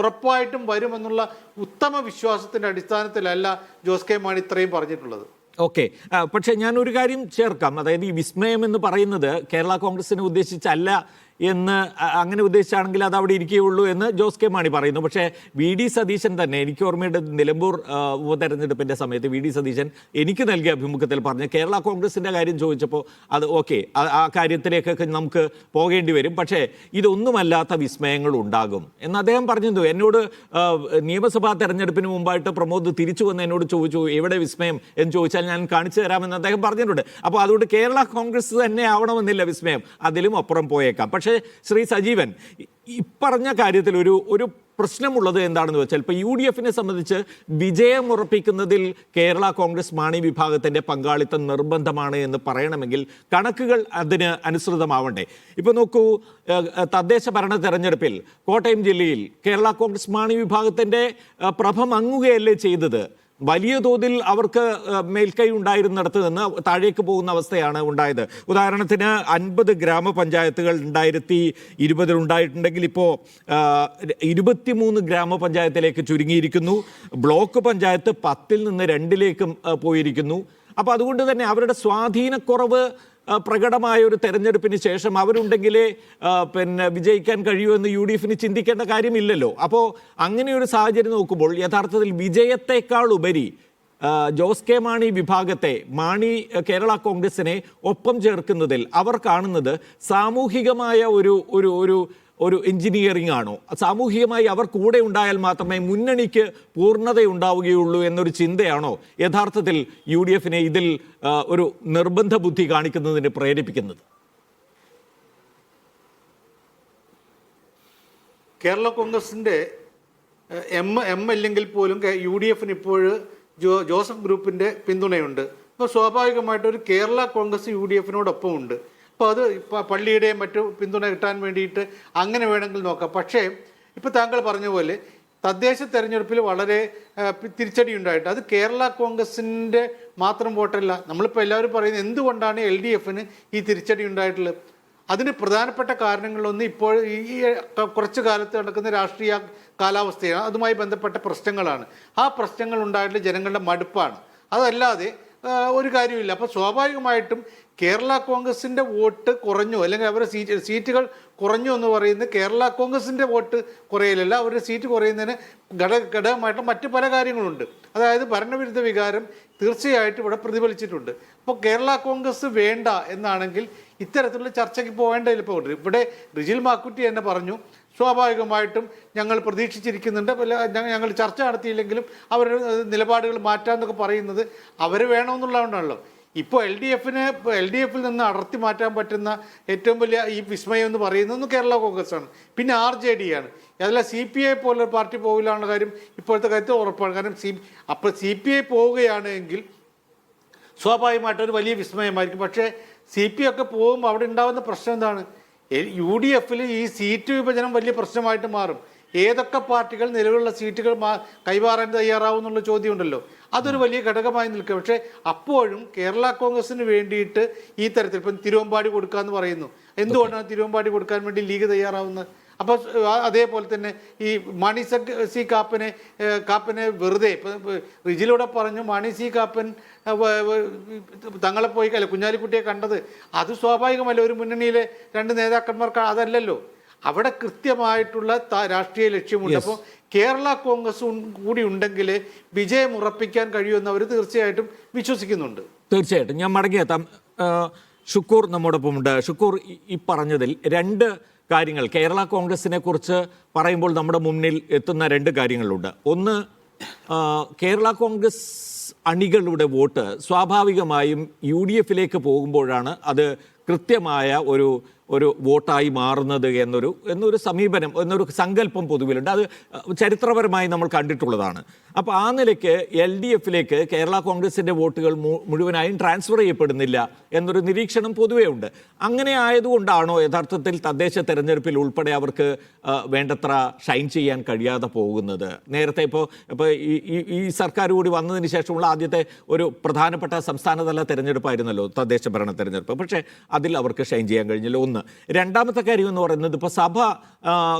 ഉറപ്പായിട്ടും വരുമെന്നുള്ള ഉത്തമ വിശ്വാസത്തിൻ്റെ അടിസ്ഥാനത്തിലല്ല ജോസ് കെ മാണി ഇത്രയും പറഞ്ഞിട്ടുള്ളത്. ഓക്കെ, പക്ഷേ ഞാൻ ഒരു കാര്യം ചേർക്കാം. അതായത് ഈ വിസ്മയം എന്ന് പറയുന്നത് കേരള കോൺഗ്രസിനെ ഉദ്ദേശിച്ചല്ല എന്ന്, അങ്ങനെ ഉദ്ദേശിച്ചാണെങ്കിൽ അത് അവിടെ ഇരിക്കുകയുള്ളൂ എന്ന് ജോസ് കെ മാണി പറയുന്നു. പക്ഷേ VD സതീശൻ തന്നെ, എനിക്ക് ഓർമ്മയുടെ നിലമ്പൂർ ഉപതെരഞ്ഞെടുപ്പിൻ്റെ സമയത്ത് VD സതീശൻ എനിക്ക് നൽകിയ അഭിമുഖത്തിൽ പറഞ്ഞ് കേരള കോൺഗ്രസിൻ്റെ കാര്യം ചോദിച്ചപ്പോൾ അത് ഓക്കെ, ആ കാര്യത്തിലേക്കൊക്കെ നമുക്ക് പോകേണ്ടി വരും, പക്ഷേ ഇതൊന്നുമല്ലാത്ത വിസ്മയങ്ങൾ ഉണ്ടാകും എന്ന് അദ്ദേഹം പറഞ്ഞിരുന്നു. എന്നോട് നിയമസഭാ തെരഞ്ഞെടുപ്പിന് മുമ്പായിട്ട് പ്രമോദ് തിരിച്ചു വന്ന് എന്നോട് ചോദിച്ചു എവിടെ വിസ്മയം എന്ന് ചോദിച്ചാൽ ഞാൻ കാണിച്ചു തരാമെന്ന് അദ്ദേഹം പറഞ്ഞിട്ടുണ്ട്. അപ്പോൾ അതുകൊണ്ട് കേരള കോൺഗ്രസ് തന്നെ ആവണമെന്നില്ല വിസ്മയം, അതിലും അപ്പുറം പോയേക്കാം. പക്ഷേ ശ്രീ സജീവൻ, ഇപ്പറഞ്ഞ കാര്യത്തിൽ ഒരു പ്രശ്നമുള്ളത് എന്താണെന്ന് വെച്ചാൽ ഇപ്പോൾ UDFനെ സംബന്ധിച്ച് വിജയം ഉറപ്പിക്കുന്നതിൽ കേരള കോൺഗ്രസ് മാണി വിഭാഗത്തിൻ്റെ പങ്കാളിത്തം നിർബന്ധമാണ് എന്ന് പറയണമെങ്കിൽ കണക്കുകൾ അതിന് അനുസൃതമാവണ്ടേ? ഇപ്പോൾ നോക്കൂ, തദ്ദേശ ഭരണ തെരഞ്ഞെടുപ്പിൽ കോട്ടയം ജില്ലയിൽ കേരള കോൺഗ്രസ് മാണി വിഭാഗത്തിൻ്റെ പ്രഭ മങ്ങുകയല്ലേ ചെയ്തത്? വലിയ തോതിൽ അവർക്ക് മേൽക്കൈ ഉണ്ടായിരുന്നിടത്ത് നിന്ന് താഴേക്ക് പോകുന്ന അവസ്ഥയാണ് ഉണ്ടായത്. ഉദാഹരണത്തിന് 50 ഗ്രാമപഞ്ചായത്തുകൾ 2020 ഉണ്ടായിട്ടുണ്ടെങ്കിൽ ഇപ്പോൾ 23 ഗ്രാമപഞ്ചായത്തിലേക്ക് ചുരുങ്ങിയിരിക്കുന്നു. ബ്ലോക്ക് പഞ്ചായത്ത് 10-ൽ നിന്ന് 2-ലേക്കും പോയിരിക്കുന്നു. അപ്പോൾ അതുകൊണ്ട് തന്നെ അവരുടെ സ്വാധീനക്കുറവ് പ്രകടമായ ഒരു തെരഞ്ഞെടുപ്പിന് ശേഷം അവരുണ്ടെങ്കിലേ വിജയിക്കാൻ കഴിയൂ എന്ന് UDF-ന് ചിന്തിക്കേണ്ട കാര്യമില്ലല്ലോ. അപ്പോൾ അങ്ങനെ ഒരു സാഹചര്യം നോക്കുമ്പോൾ യഥാർത്ഥത്തിൽ വിജയത്തെക്കാൾ ഉപരി ജോസ് കെ മാണി വിഭാഗത്തെ കേരള കോൺഗ്രസിനെ ഒപ്പം ചേർക്കുന്നതിൽ അവർ കാണുന്നത് സാമൂഹികമായ ഒരു എഞ്ചിനീയറിംഗ് ആണോ, സാമൂഹികമായി അവർ കൂടെ ഉണ്ടായാൽ മാത്രമേ മുന്നണിക്ക് പൂർണ്ണതയുണ്ടാവുകയുള്ളൂ എന്നൊരു ചിന്തയാണോ യഥാർത്ഥത്തിൽ UDF-നെ ഇതിൽ ഒരു നിർബന്ധ ബുദ്ധി കാണിക്കുന്നതിന് പ്രേരിപ്പിക്കുന്നത്? കേരള കോൺഗ്രസിൻ്റെ എം അല്ലെങ്കിൽ പോലും UDF-ന് ഇപ്പോൾ ജോസഫ് ഗ്രൂപ്പിൻ്റെ പിന്തുണയുണ്ട്. അപ്പോൾ സ്വാഭാവികമായിട്ട് ഒരു കേരള കോൺഗ്രസ് UDF-നോടൊപ്പം ഉണ്ട്. അപ്പോൾ അത് പള്ളിയുടെയും മറ്റു പിന്തുണ കിട്ടാൻ വേണ്ടിയിട്ട് അങ്ങനെ വേണമെങ്കിൽ നോക്കാം. പക്ഷേ ഇപ്പോൾ താങ്കൾ പറഞ്ഞ പോലെ തദ്ദേശ തെരഞ്ഞെടുപ്പിൽ വളരെ തിരിച്ചടി ഉണ്ടായിട്ട് അത് കേരള കോൺഗ്രസിൻ്റെ മാത്രം വോട്ടല്ല. നമ്മളിപ്പോൾ എല്ലാവരും പറയുന്നത് എന്തുകൊണ്ടാണ് LDF-ന് ഈ തിരിച്ചടി ഉണ്ടായിട്ടുള്ളത്? അതിന് പ്രധാനപ്പെട്ട കാരണങ്ങളൊന്നും ഇപ്പോൾ ഈ കുറച്ചു കാലത്ത് നടക്കുന്ന രാഷ്ട്രീയ കാലാവസ്ഥയാണ്, അതുമായി ബന്ധപ്പെട്ട പ്രശ്നങ്ങളാണ്. ആ പ്രശ്നങ്ങൾ ഉണ്ടായിട്ടുള്ള ജനങ്ങളുടെ മടുപ്പാണ്, അതല്ലാതെ ഒരു കാര്യമില്ല. അപ്പോൾ സ്വാഭാവികമായിട്ടും കേരള കോൺഗ്രസിൻ്റെ വോട്ട് കുറഞ്ഞു അല്ലെങ്കിൽ അവരുടെ സീറ്റുകൾ കുറഞ്ഞു എന്ന് പറയുന്നത് കേരള കോൺഗ്രസിൻ്റെ വോട്ട് കുറയലല്ല, അവരുടെ സീറ്റ് കുറയുന്നതിന് ഘടകമായിട്ട് മറ്റ് പല കാര്യങ്ങളുണ്ട്. അതായത് ഭരണവിരുദ്ധ വികാരം തീർച്ചയായിട്ടും ഇവിടെ പ്രതിഫലിച്ചിട്ടുണ്ട്. അപ്പോൾ കേരള കോൺഗ്രസ് വേണ്ട എന്നാണെങ്കിൽ ഇത്തരത്തിലുള്ള ചർച്ചയ്ക്ക് പോകേണ്ടതിൽ ഇപ്പോൾ ഇവിടെ റിജിൽ മാക്കുറ്റി തന്നെ പറഞ്ഞു, സ്വാഭാവികമായിട്ടും ഞങ്ങൾ പ്രതീക്ഷിച്ചിരിക്കുന്നുണ്ട്, ഞങ്ങൾ ചർച്ച നടത്തിയില്ലെങ്കിലും അവരുടെ നിലപാടുകൾ മാറ്റാമെന്നൊക്കെ പറയുന്നത് അവർ വേണമെന്നുള്ളതുകൊണ്ടാണല്ലോ. ഇപ്പോൾ LDF-ൽ നിന്ന് അടർത്തി മാറ്റാൻ പറ്റുന്ന ഏറ്റവും വലിയ ഈ വിസ്മയം എന്ന് പറയുന്നത് കേരള കോൺഗ്രസ് ആണ്. പിന്നെ RJD ആണ്. അതല്ല CPI പോലുള്ള പാർട്ടി പോകില്ലാനുള്ള കാര്യം ഇപ്പോഴത്തെ കാര്യത്തിൽ ഉറപ്പാണ്. കാരണം അപ്പോൾ CPI പോവുകയാണെങ്കിൽ സ്വാഭാവികമായിട്ടും ഒരു വലിയ വിസ്മയമായിരിക്കും. പക്ഷേ CPI ഒക്കെ പോകുമ്പോൾ അവിടെ ഉണ്ടാകുന്ന പ്രശ്നം എന്താണ്? UDF-ൽ ഈ സീറ്റ് വിഭജനം വലിയ പ്രശ്നമായിട്ട് മാറും. ഏതൊക്കെ പാർട്ടികൾ നിലവിലുള്ള സീറ്റുകൾ കൈമാറാൻ തയ്യാറാവും എന്നുള്ള ചോദ്യമുണ്ടല്ലോ, അതൊരു വലിയ ഘടകമായി നിൽക്കുക. പക്ഷേ അപ്പോഴും കേരള കോൺഗ്രസിന് വേണ്ടിയിട്ട് ഈ തരത്തിൽ ഇപ്പം തിരുവമ്പാടി കൊടുക്കാമെന്ന് പറയുന്നു. എന്തുകൊണ്ടാണ് തിരുവമ്പാടി കൊടുക്കാൻ വേണ്ടി ലീഗ് തയ്യാറാവുന്നത്? അപ്പോൾ അതേപോലെ തന്നെ ഈ മാണി സി കാപ്പനെ വെറുതെ റിജിലൂടെ പറഞ്ഞു മാണി സി കാപ്പൻ തങ്ങളെ പോയി കുഞ്ഞാലിക്കുട്ടിയെ കണ്ടത് അത് സ്വാഭാവികമല്ല. ഒരു മുന്നണിയിലെ 2 നേതാക്കന്മാർക്ക് അതല്ലല്ലോ. അവിടെ കൃത്യമായിട്ടുള്ള രാഷ്ട്രീയ ലക്ഷ്യമുണ്ട്. അപ്പോൾ കേരള കോൺഗ്രസ് കൂടി ഉണ്ടെങ്കിൽ വിജയം ഉറപ്പിക്കാൻ കഴിയുമെന്ന് അവർ തീർച്ചയായിട്ടും വിശ്വസിക്കുന്നുണ്ട്. തീർച്ചയായിട്ടും ഞാൻ മടങ്ങിയെത്താം. ഷുക്കൂർ നമ്മോടൊപ്പമുണ്ട്. ഷുക്കൂർ, ഈ പറഞ്ഞതിൽ 2 കാര്യങ്ങൾ കേരള കോൺഗ്രസിനെ കുറിച്ച് പറയുമ്പോൾ നമ്മുടെ മുന്നിൽ എത്തുന്ന 2 കാര്യങ്ങളുണ്ട്. ഒന്ന്, കേരള കോൺഗ്രസ് അണികളുടെ വോട്ട് സ്വാഭാവികമായും UDF-ലേക്ക് പോകുമ്പോഴാണ് അത് കൃത്യമായ ഒരു വോട്ടായി മാറുന്നത് എന്നൊരു സമീപനം, എന്നൊരു സങ്കല്പം പൊതുവിലുണ്ട്. അത് ചരിത്രപരമായി നമ്മൾ കണ്ടിട്ടുള്ളതാണ്. അപ്പോൾ ആ നിലയ്ക്ക് LDF-ലേക്ക് കേരള കോൺഗ്രസിൻ്റെ വോട്ടുകൾ മുഴുവനായും ട്രാൻസ്ഫർ ചെയ്യപ്പെടുന്നില്ല എന്നൊരു നിരീക്ഷണം പൊതുവേ ഉണ്ട്. അങ്ങനെ ആയതുകൊണ്ടാണോ യഥാർത്ഥത്തിൽ തദ്ദേശ തെരഞ്ഞെടുപ്പിൽ ഉൾപ്പെടെ അവർക്ക് വേണ്ടത്ര ഷൈൻ ചെയ്യാൻ കഴിയാതെ പോകുന്നത്? നേരത്തെ ഇപ്പോൾ ഈ സർക്കാർ കൂടി വന്നതിന് ശേഷമുള്ള ആദ്യത്തെ ഒരു പ്രധാനപ്പെട്ട സംസ്ഥാനതല തെരഞ്ഞെടുപ്പായിരുന്നല്ലോ തദ്ദേശ ഭരണ തെരഞ്ഞെടുപ്പ്. പക്ഷേ അതിൽ അവർക്ക് ഷൈൻ ചെയ്യാൻ കഴിഞ്ഞില്ല. ഒന്ന്. രണ്ടാമത്തെ കാര്യം എന്ന് പറയുന്നത്, ഇപ്പോൾ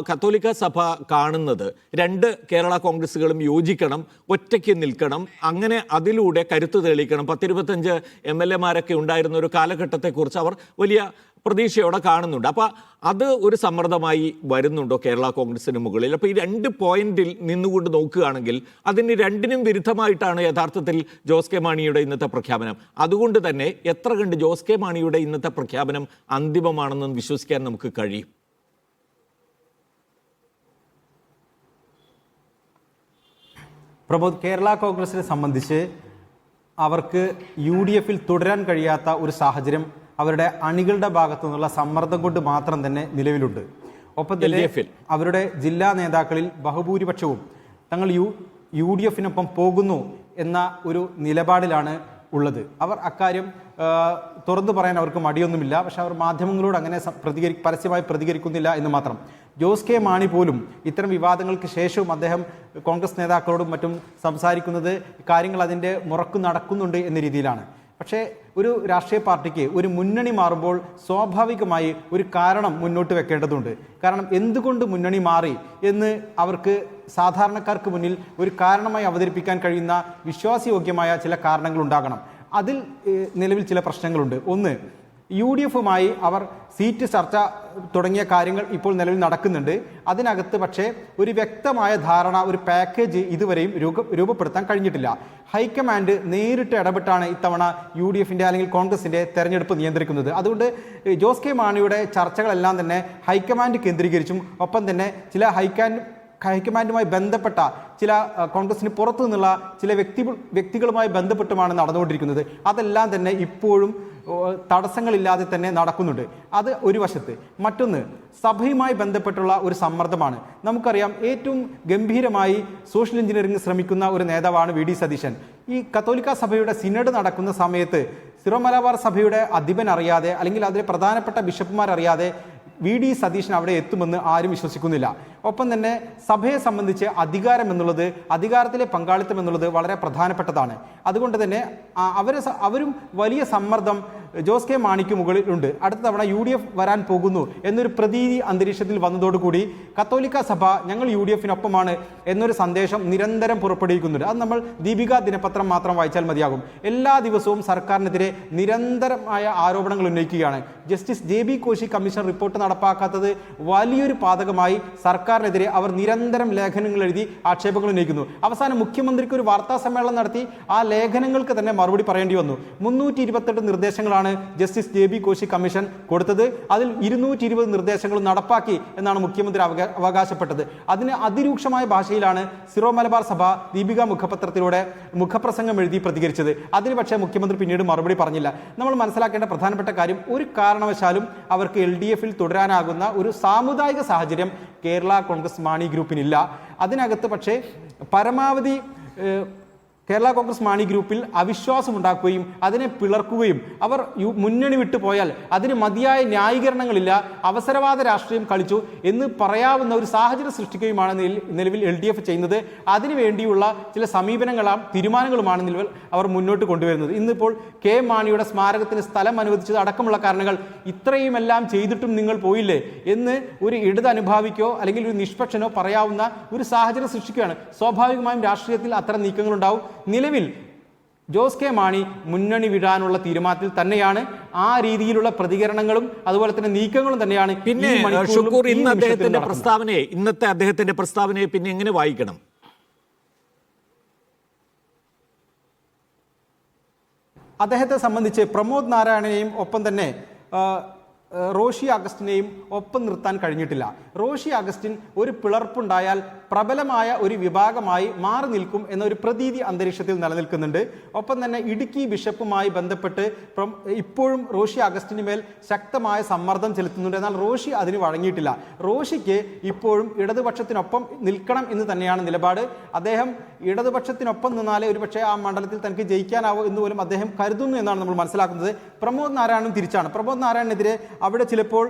കത്തോലിക്ക സഭ കാണുന്നത് 2 കേരള കോൺഗ്രസുകളും യോജിക്കണം, ഒറ്റയ്ക്ക് നിൽക്കണം, അങ്ങനെ അതിലൂടെ കരുത്ത് തെളിയിക്കണം. 10-25 MLA-മാരൊക്കെ ഉണ്ടായിരുന്ന ഒരു കാലഘട്ടത്തെക്കുറിച്ച് അവർ വലിയ പ്രതീക്ഷയോടെ കാണുന്നുണ്ട്. അപ്പോൾ അത് ഒരു സമ്മർദ്ദമായി വരുന്നുണ്ടോ കേരള കോൺഗ്രസിന് മുകളിൽ? അപ്പോൾ ഈ 2 പോയിന്റിൽ നിന്നുകൊണ്ട് നോക്കുകയാണെങ്കിൽ അതിന് 2നും വിരുദ്ധമായിട്ടാണ് യഥാർത്ഥത്തിൽ ജോസ് കെ മാണിയുടെ ഇന്നത്തെ പ്രഖ്യാപനം. അതുകൊണ്ട് തന്നെ എത്ര കണ്ട് ജോസ് കെ മാണിയുടെ ഇന്നത്തെ പ്രഖ്യാപനം അന്തിമമാണെന്ന് വിശ്വസിക്കാൻ നമുക്ക് കഴിയും? പ്രമോദ്, കേരള കോൺഗ്രസിനെ സംബന്ധിച്ച് അവർക്ക് UDF-ൽ തുടരാൻ കഴിയാത്ത ഒരു സാഹചര്യം അവരുടെ അണികളുടെ ഭാഗത്തു നിന്നുള്ള സമ്മർദ്ദം കൊണ്ട് മാത്രം തന്നെ നിലവിലുണ്ട്. ഒപ്പം തന്നെ അവരുടെ ജില്ലാ നേതാക്കളിൽ ബഹുഭൂരിപക്ഷവും തങ്ങൾ UDF-നൊപ്പം പോകുന്നു എന്ന ഒരു നിലപാടിലാണ് ഉള്ളത്. അവർ അക്കാര്യം തുറന്നു പറയാൻ അവർക്ക് മടിയൊന്നുമില്ല. പക്ഷെ അവർ മാധ്യമങ്ങളോട് അങ്ങനെ പരസ്യമായി പ്രതികരിക്കുന്നില്ല എന്ന് മാത്രം. ജോസ് കെ മാണി പോലും ഇത്തരം വിവാദങ്ങൾക്ക് ശേഷവും അദ്ദേഹം കോൺഗ്രസ് നേതാക്കളോടും മറ്റും സംസാരിക്കുന്നത് കാര്യങ്ങൾ അതിൻ്റെ മുറക്ക് നടക്കുന്നുണ്ട് എന്ന രീതിയിലാണ്. പക്ഷേ ഒരു രാഷ്ട്രീയ പാർട്ടിക്ക് ഒരു മുന്നണി മാറുമ്പോൾ സ്വാഭാവികമായി ഒരു കാരണം മുന്നോട്ട് വെക്കേണ്ടതുണ്ട്. കാരണം എന്തുകൊണ്ട് മുന്നണി മാറി എന്ന് അവർക്ക് സാധാരണക്കാർക്ക് മുന്നിൽ ഒരു കാരണമായി അവതരിപ്പിക്കാൻ കഴിയുന്ന വിശ്വാസയോഗ്യമായ ചില കാരണങ്ങൾ ഉണ്ടാകണം. അതിൽ നിലവിൽ ചില പ്രശ്നങ്ങളുണ്ട്. ഒന്ന്, UDFുമായി അവർ സീറ്റ് ചർച്ച തുടങ്ങിയ കാര്യങ്ങൾ ഇപ്പോൾ നിലവിൽ നടക്കുന്നുണ്ട്. അതിനകത്ത് പക്ഷേ ഒരു വ്യക്തമായ ധാരണ, ഒരു പാക്കേജ് ഇതുവരെയും രൂപപ്പെടുത്താൻ കഴിഞ്ഞിട്ടില്ല. ഹൈക്കമാൻഡ് നേരിട്ട് ഇടപെട്ടാണ് ഇത്തവണ UDFിൻ്റെ അല്ലെങ്കിൽ കോൺഗ്രസിൻ്റെ തെരഞ്ഞെടുപ്പ് നിയന്ത്രിക്കുന്നത്. അതുകൊണ്ട് ജോസ് കെ മാണിയുടെ ചർച്ചകളെല്ലാം തന്നെ ഹൈക്കമാൻഡ് കേന്ദ്രീകരിച്ചും ഒപ്പം തന്നെ ചില ഹൈക്കമാൻഡുമായി ബന്ധപ്പെട്ട ചില കോൺഗ്രസിന് പുറത്തു നിന്നുള്ള ചില വ്യക്തികളുമായി ബന്ധപ്പെട്ടുമാണ് നടന്നുകൊണ്ടിരിക്കുന്നത്. അതെല്ലാം തന്നെ ഇപ്പോഴും തടസ്സങ്ങളില്ലാതെ തന്നെ നടക്കുന്നുണ്ട്. അത് ഒരു വശത്ത്. മറ്റൊന്ന്, സഭയുമായി ബന്ധപ്പെട്ടുള്ള ഒരു സമ്മർദ്ദമാണ്. നമുക്കറിയാം, ഏറ്റവും ഗംഭീരമായി സോഷ്യൽ എഞ്ചിനീയറിംഗ് ശ്രമിക്കുന്ന ഒരു നേതാവാണ് VD സതീശൻ. ഈ കത്തോലിക്ക സഭയുടെ സിനഡ് നടക്കുന്ന സമയത്ത് സിറോ മലബാർ സഭയുടെ അധിപൻ അറിയാതെ അല്ലെങ്കിൽ അതിലെ പ്രധാനപ്പെട്ട ബിഷപ്പുമാരറിയാതെ VD സതീശൻ അവിടെ എത്തുമെന്ന് ആരും വിശ്വസിക്കുന്നില്ല. ഒപ്പം തന്നെ സഭയെ സംബന്ധിച്ച് അധികാരം എന്നുള്ളത്, അധികാരത്തിലെ പങ്കാളിത്തം എന്നുള്ളത് വളരെ പ്രധാനപ്പെട്ടതാണ്. അതുകൊണ്ട് തന്നെ അവരും വലിയ സമ്മർദ്ദം ജോസ് കെ മാണിക്ക് മുകളിലുണ്ട്. അടുത്ത തവണ UDF വരാൻ പോകുന്നു എന്നൊരു പ്രതീതി അന്തരീക്ഷത്തിൽ വന്നതോടുകൂടി കത്തോലിക്ക സഭ ഞങ്ങൾ UDFിനൊപ്പമാണ് എന്നൊരു സന്ദേശം നിരന്തരം പുറപ്പെടുവിക്കുന്നുണ്ട്. അത് നമ്മൾ ദീപിക ദിനപത്രം മാത്രം വായിച്ചാൽ മതിയാകും. എല്ലാ ദിവസവും സർക്കാരിനെതിരെ നിരന്തരമായ ആരോപണങ്ങൾ ഉന്നയിക്കുകയാണ്. Justice JB Koshy commission report നടപ്പാക്കാത്തത് വലിയൊരു പാതകമായി സർക്കാരിനെതിരെ അവർ നിരന്തരം ലേഖനങ്ങൾ എഴുതി ആക്ഷേപങ്ങൾ ഉന്നയിക്കുന്നു. അവസാനം മുഖ്യമന്ത്രിക്ക് ഒരു വാർത്താ സമ്മേളനം നടത്തി ആ ലേഖനങ്ങൾക്ക് തന്നെ മറുപടി പറയേണ്ടി വന്നു. 328 നിർദ്ദേശങ്ങളാണ് ജസ്റ്റിസ് JB കോശി കമ്മീഷൻ കൊടുത്തത്. അതിൽ 220 നിർദ്ദേശങ്ങൾ നടപ്പാക്കി എന്നാണ് മുഖ്യമന്ത്രി അവകാശപ്പെട്ടത്. അതിന് അതിരൂക്ഷമായ ഭാഷയിലാണ് സിറോ മലബാർ സഭ ദീപിക മുഖപത്രത്തിലൂടെ മുഖപ്രസംഗം എഴുതി പ്രതികരിച്ചത്. അതിന് പക്ഷേ മുഖ്യമന്ത്രി പിന്നീട് മറുപടി പറഞ്ഞില്ല. നമ്മൾ മനസ്സിലാക്കേണ്ട പ്രധാനപ്പെട്ട കാര്യം, ഒരു കാരണവശാലും അവർക്ക് LDFിൽ തുടരാനാകുന്ന ഒരു സാമുദായിക സാഹചര്യം കേരള കോൺഗ്രസ് മാണി ഗ്രൂപ്പിനില്ല. അതിനകത്ത് പക്ഷേ പരമാവധി കേരള കോൺഗ്രസ് മാണി ഗ്രൂപ്പിൽ അവിശ്വാസം ഉണ്ടാക്കുകയും അതിനെ പിളർക്കുകയും അവർ മുന്നണി വിട്ടു പോയാൽ അതിന് മതിയായ ന്യായീകരണങ്ങളില്ല, അവസരവാദ രാഷ്ട്രീയം കളിച്ചു എന്ന് പറയാവുന്ന ഒരു സാഹചര്യം സൃഷ്ടിക്കുകയുമാണ് നിലവിൽ LDF ചെയ്യുന്നത്. അതിനുവേണ്ടിയുള്ള ചില തീരുമാനങ്ങളുമാണ് നിലവിൽ അവർ മുന്നോട്ട് കൊണ്ടുവരുന്നത്. ഇന്നിപ്പോൾ K മാണിയുടെ സ്മാരകത്തിന് സ്ഥലം അനുവദിച്ചത് അടക്കമുള്ള കാരണങ്ങൾ ഇത്രയുമെല്ലാം ചെയ്തിട്ടും നിങ്ങൾ പോയില്ലേ എന്ന് ഒരു ഇടത് അനുഭാവിക്കോ അല്ലെങ്കിൽ ഒരു നിഷ്പക്ഷനോ പറയാവുന്ന ഒരു സാഹചര്യം സൃഷ്ടിക്കുകയാണ്. സ്വാഭാവികമായും രാഷ്ട്രീയത്തിൽ അത്തരം നീക്കങ്ങളുണ്ടാവും. നിലവിൽ ജോസ് കെ മാണി മുന്നണി വിടാനുള്ള തീരുമാനത്തിൽ തന്നെയാണ്. ആ രീതിയിലുള്ള പ്രതികരണങ്ങളും അതുപോലെ തന്നെ നീക്കങ്ങളും തന്നെയാണ്. പിന്നെ ഇന്നത്തെ അദ്ദേഹത്തിന്റെ പ്രസ്താവനയെ പിന്നെ എങ്ങനെ വായിക്കണം? അദ്ദേഹത്തെ സംബന്ധിച്ച് പ്രമോദ് നാരായണനെയും ഒപ്പം തന്നെ റോഷി അഗസ്റ്റിനെയും ഒപ്പം നിർത്താൻ കഴിഞ്ഞിട്ടില്ല. റോഷി അഗസ്റ്റിൻ ഒരു പിളർപ്പുണ്ടായാൽ പ്രബലമായ ഒരു വിഭാഗമായി മാറി നിൽക്കും എന്നൊരു പ്രതീതി അന്തരീക്ഷത്തിൽ നിലനിൽക്കുന്നുണ്ട്. ഒപ്പം തന്നെ ഇടുക്കി ബിഷപ്പുമായി ബന്ധപ്പെട്ട് ഇപ്പോഴും റോഷി അഗസ്റ്റിന് മേൽ ശക്തമായ സമ്മർദ്ദം ചെലുത്തുന്നുണ്ട്. എന്നാൽ റോഷി അതിന് വഴങ്ങിയിട്ടില്ല. റോഷിക്ക് ഇപ്പോഴും ഇടതുപക്ഷത്തിനൊപ്പം നിൽക്കണം എന്ന് തന്നെയാണ് നിലപാട്. അദ്ദേഹം ഇടതുപക്ഷത്തിനൊപ്പം നിന്നാലേ ഒരുപക്ഷെ ആ മണ്ഡലത്തിൽ തനിക്ക് ജയിക്കാനാവൂ എന്ന് പോലും അദ്ദേഹം കരുതുന്നു എന്നാണ് നമ്മൾ മനസ്സിലാക്കുന്നത്. പ്രമോദ് നാരായണൻ തിരിച്ചാണ്. പ്രമോദ് നാരായണനെതിരെ അവിടെ ചിലപ്പോൾ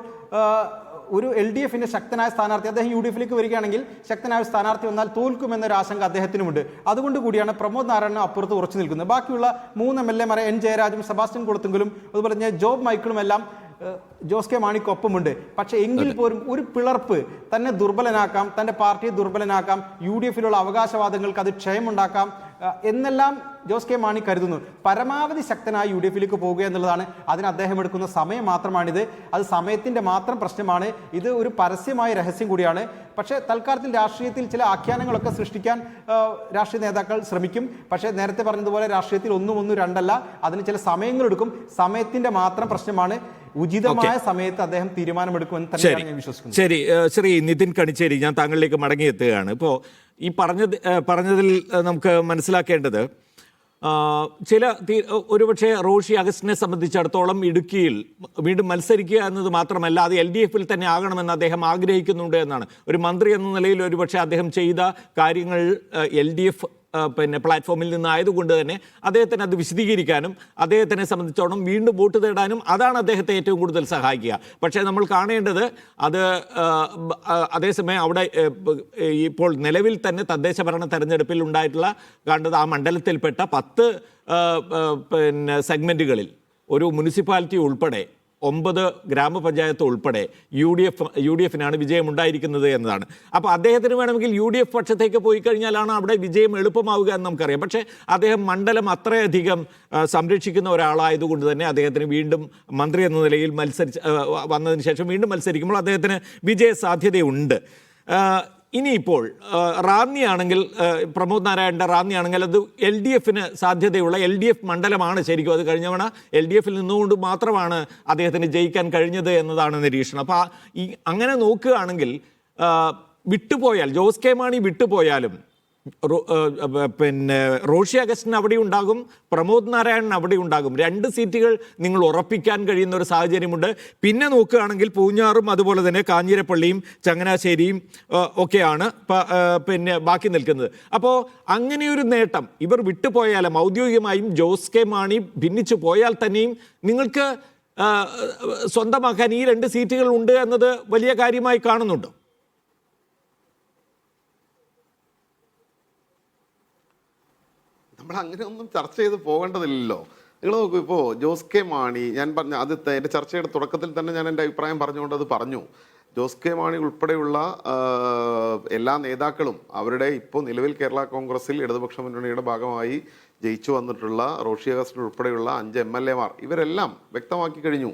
ഒരു LDFിന്റെ ശക്തനായ സ്ഥാനാർത്ഥി, അദ്ദേഹം UDFിലേക്ക് വരികയാണെങ്കിൽ ശക്തനായ സ്ഥാനാർത്ഥി വന്നാൽ തോൽക്കുമെന്നൊരു ആശങ്ക അദ്ദേഹത്തിനുമുണ്ട്. അതുകൊണ്ട് കൂടിയാണ് പ്രമോദ് നാരായണൻ അപ്പുറത്ത് ഉറച്ചു നിൽക്കുന്നത്. ബാക്കിയുള്ള 3 MLA-മാരെ N ജയരാജും സെബാസ്റ്റ്യൻ കുളത്തുങ്കലും അതുപോലെ തന്നെ ജോബ് മൈക്കിളും എല്ലാം ജോസ് കെ മാണിക്കൊപ്പമുണ്ട്. പക്ഷേ എങ്കിൽ പോലും ഒരു പിളർപ്പ് തന്നെ ദുർബലനാക്കാം, തൻ്റെ പാർട്ടിയെ ദുർബലനാക്കാം, UDFിലുള്ള അവകാശവാദങ്ങൾക്ക് അത് ക്ഷയമുണ്ടാക്കാം എന്നെല്ലാം ജോസ് കെ മാണി കരുതുന്നു. പരമാവധി ശക്തനായി UDFിലേക്ക് പോകുക എന്നുള്ളതാണ് അതിന് അദ്ദേഹം എടുക്കുന്ന സമയം മാത്രമാണിത്. അത് സമയത്തിൻ്റെ മാത്രം പ്രശ്നമാണ്. ഇത് ഒരു പരസ്യമായ രഹസ്യം കൂടിയാണ്. പക്ഷേ തൽക്കാലത്തിൽ രാഷ്ട്രീയത്തിൽ ചില ആഖ്യാനങ്ങളൊക്കെ സൃഷ്ടിക്കാൻ രാഷ്ട്രീയ നേതാക്കൾ ശ്രമിക്കും. പക്ഷേ നേരത്തെ പറഞ്ഞതുപോലെ രാഷ്ട്രീയത്തിൽ ഒന്നും രണ്ടല്ല, അതിന് ചില സമയങ്ങളെടുക്കും. സമയത്തിൻ്റെ മാത്രം പ്രശ്നമാണ്. ഉചിതമായ സമയത്ത് അദ്ദേഹം തീരുമാനമെടുക്കുമെന്ന് തന്നെയാണ് ഞാൻ വിശ്വസിക്കുന്നത്. ശരി, ശ്രീ നിതിൻ കണിച്ചേരി, ഞാൻ താങ്കളിലേക്ക് മടങ്ങിയെത്തുകയാണ്. ഇപ്പോൾ ഈ പറഞ്ഞതിൽ നമുക്ക് മനസ്സിലാക്കേണ്ടത് ഒരുപക്ഷെ റോഷി അഗസ്റ്റിനെ സംബന്ധിച്ചിടത്തോളം ഇടുക്കിയിൽ വീണ്ടും മത്സരിക്കുക എന്നത് മാത്രമല്ല, അത് LDFിൽ തന്നെ ആകണമെന്ന് അദ്ദേഹം ആഗ്രഹിക്കുന്നുണ്ട് എന്നാണ്. ഒരു മന്ത്രി എന്ന നിലയിൽ ഒരുപക്ഷെ അദ്ദേഹം ചെയ്ത കാര്യങ്ങൾ LDF പ്ലാറ്റ്ഫോമിൽ നിന്നായതുകൊണ്ട് തന്നെ അദ്ദേഹത്തിന് അത് വിശദീകരിക്കാനും അദ്ദേഹത്തിനെ സംബന്ധിച്ചോളം വീണ്ടും വോട്ട് തേടാനും അതാണ് അദ്ദേഹത്തെ ഏറ്റവും കൂടുതൽ സഹായിക്കുക. പക്ഷേ നമ്മൾ കാണേണ്ടത് അത് അതേസമയം അവിടെ ഇപ്പോൾ നിലവിൽ തന്നെ തദ്ദേശ ഭരണ തെരഞ്ഞെടുപ്പിൽ ഉണ്ടായിട്ടുള്ള കണ്ടത് ആ മണ്ഡലത്തിൽപ്പെട്ട 10 സെഗ്മെൻറ്റുകളിൽ ഒരു മുനിസിപ്പാലിറ്റി ഉൾപ്പെടെ 9 ഗ്രാമപഞ്ചായത്ത് ഉൾപ്പെടെ യു ഡി എഫിനാണ് വിജയമുണ്ടായിരിക്കുന്നത് എന്നതാണ്. അപ്പോൾ അദ്ദേഹത്തിന് വേണമെങ്കിൽ UDF പക്ഷത്തേക്ക് പോയി കഴിഞ്ഞാലാണ് അവിടെ വിജയം എളുപ്പമാവുക എന്ന് നമുക്കറിയാം. പക്ഷേ അദ്ദേഹം മണ്ഡലം അത്രയധികം സംരക്ഷിക്കുന്ന ഒരാളായതുകൊണ്ട് തന്നെ അദ്ദേഹത്തിന് വീണ്ടും മന്ത്രി എന്ന നിലയിൽ വന്നതിന് ശേഷം വീണ്ടും മത്സരിക്കുമ്പോൾ അദ്ദേഹത്തിന് വിജയ സാധ്യതയുണ്ട്. ഇനിയിപ്പോൾ റാന്നി ആണെങ്കിൽ പ്രമോദ് നാരായണൻ്റെ റാന്നി ആണെങ്കിൽ അത് LDFന് സാധ്യതയുള്ള LDF മണ്ഡലമാണ് ശരിക്കും. അത് കഴിഞ്ഞവണ LDFിൽ നിന്നുകൊണ്ട് മാത്രമാണ് അദ്ദേഹത്തിന് ജയിക്കാൻ കഴിഞ്ഞത് എന്നതാണ് നിരീക്ഷണം. അപ്പോൾ അങ്ങനെ നോക്കുകയാണെങ്കിൽ വിട്ടുപോയാൽ ജോസ് കെ മാണി വിട്ടുപോയാലും റോഷി അഗസ്റ്റിൻ അവിടെ ഉണ്ടാകും, പ്രമോദ് നാരായണൻ അവിടെ ഉണ്ടാകും. 2 സീറ്റുകൾ നിങ്ങൾ ഉറപ്പിക്കാൻ കഴിയുന്ന ഒരു സാഹചര്യമുണ്ട്. പിന്നെ നോക്കുകയാണെങ്കിൽ പൂഞ്ഞാറും അതുപോലെ തന്നെ കാഞ്ഞിരപ്പള്ളിയും ചങ്ങനാശ്ശേരിയും ഒക്കെയാണ് ബാക്കി നിൽക്കുന്നത്. അപ്പോൾ അങ്ങനെയൊരു നേട്ടം ഇവർ വിട്ടുപോയാലും ഔദ്യോഗികമായും ജോസ് കെ മാണി ഭിന്നിച്ചു പോയാൽ തന്നെയും നിങ്ങൾക്ക് സ്വന്തമാക്കാൻ ഈ 2 സീറ്റുകൾ ഉണ്ട് എന്നത് വലിയ കാര്യമായി കാണുന്നുണ്ട്. നമ്മൾ അങ്ങനെ ഒന്നും ചർച്ച ചെയ്ത് പോകേണ്ടതില്ലല്ലോ. നിങ്ങൾ നോക്കൂ, ഇപ്പോൾ ജോസ് കെ മാണി, ഞാൻ പറഞ്ഞ ആദ്യത്തെ എൻ്റെ ചർച്ചയുടെ തുടക്കത്തിൽ തന്നെ ഞാൻ എൻ്റെ അഭിപ്രായം പറഞ്ഞുകൊണ്ട് അത് പറഞ്ഞു. ജോസ് കെ മാണി ഉൾപ്പെടെയുള്ള എല്ലാ നേതാക്കളും അവരുടെ ഇപ്പോൾ നിലവിൽ കേരള കോൺഗ്രസിൽ ഇടതുപക്ഷ മുന്നണിയുടെ ഭാഗമായി ജയിച്ചു വന്നിട്ടുള്ള റോഷി അഗസ്റ്റിൻ ഉൾപ്പെടെയുള്ള 5 MLA-മാർ ഇവരെല്ലാം വ്യക്തമാക്കി കഴിഞ്ഞു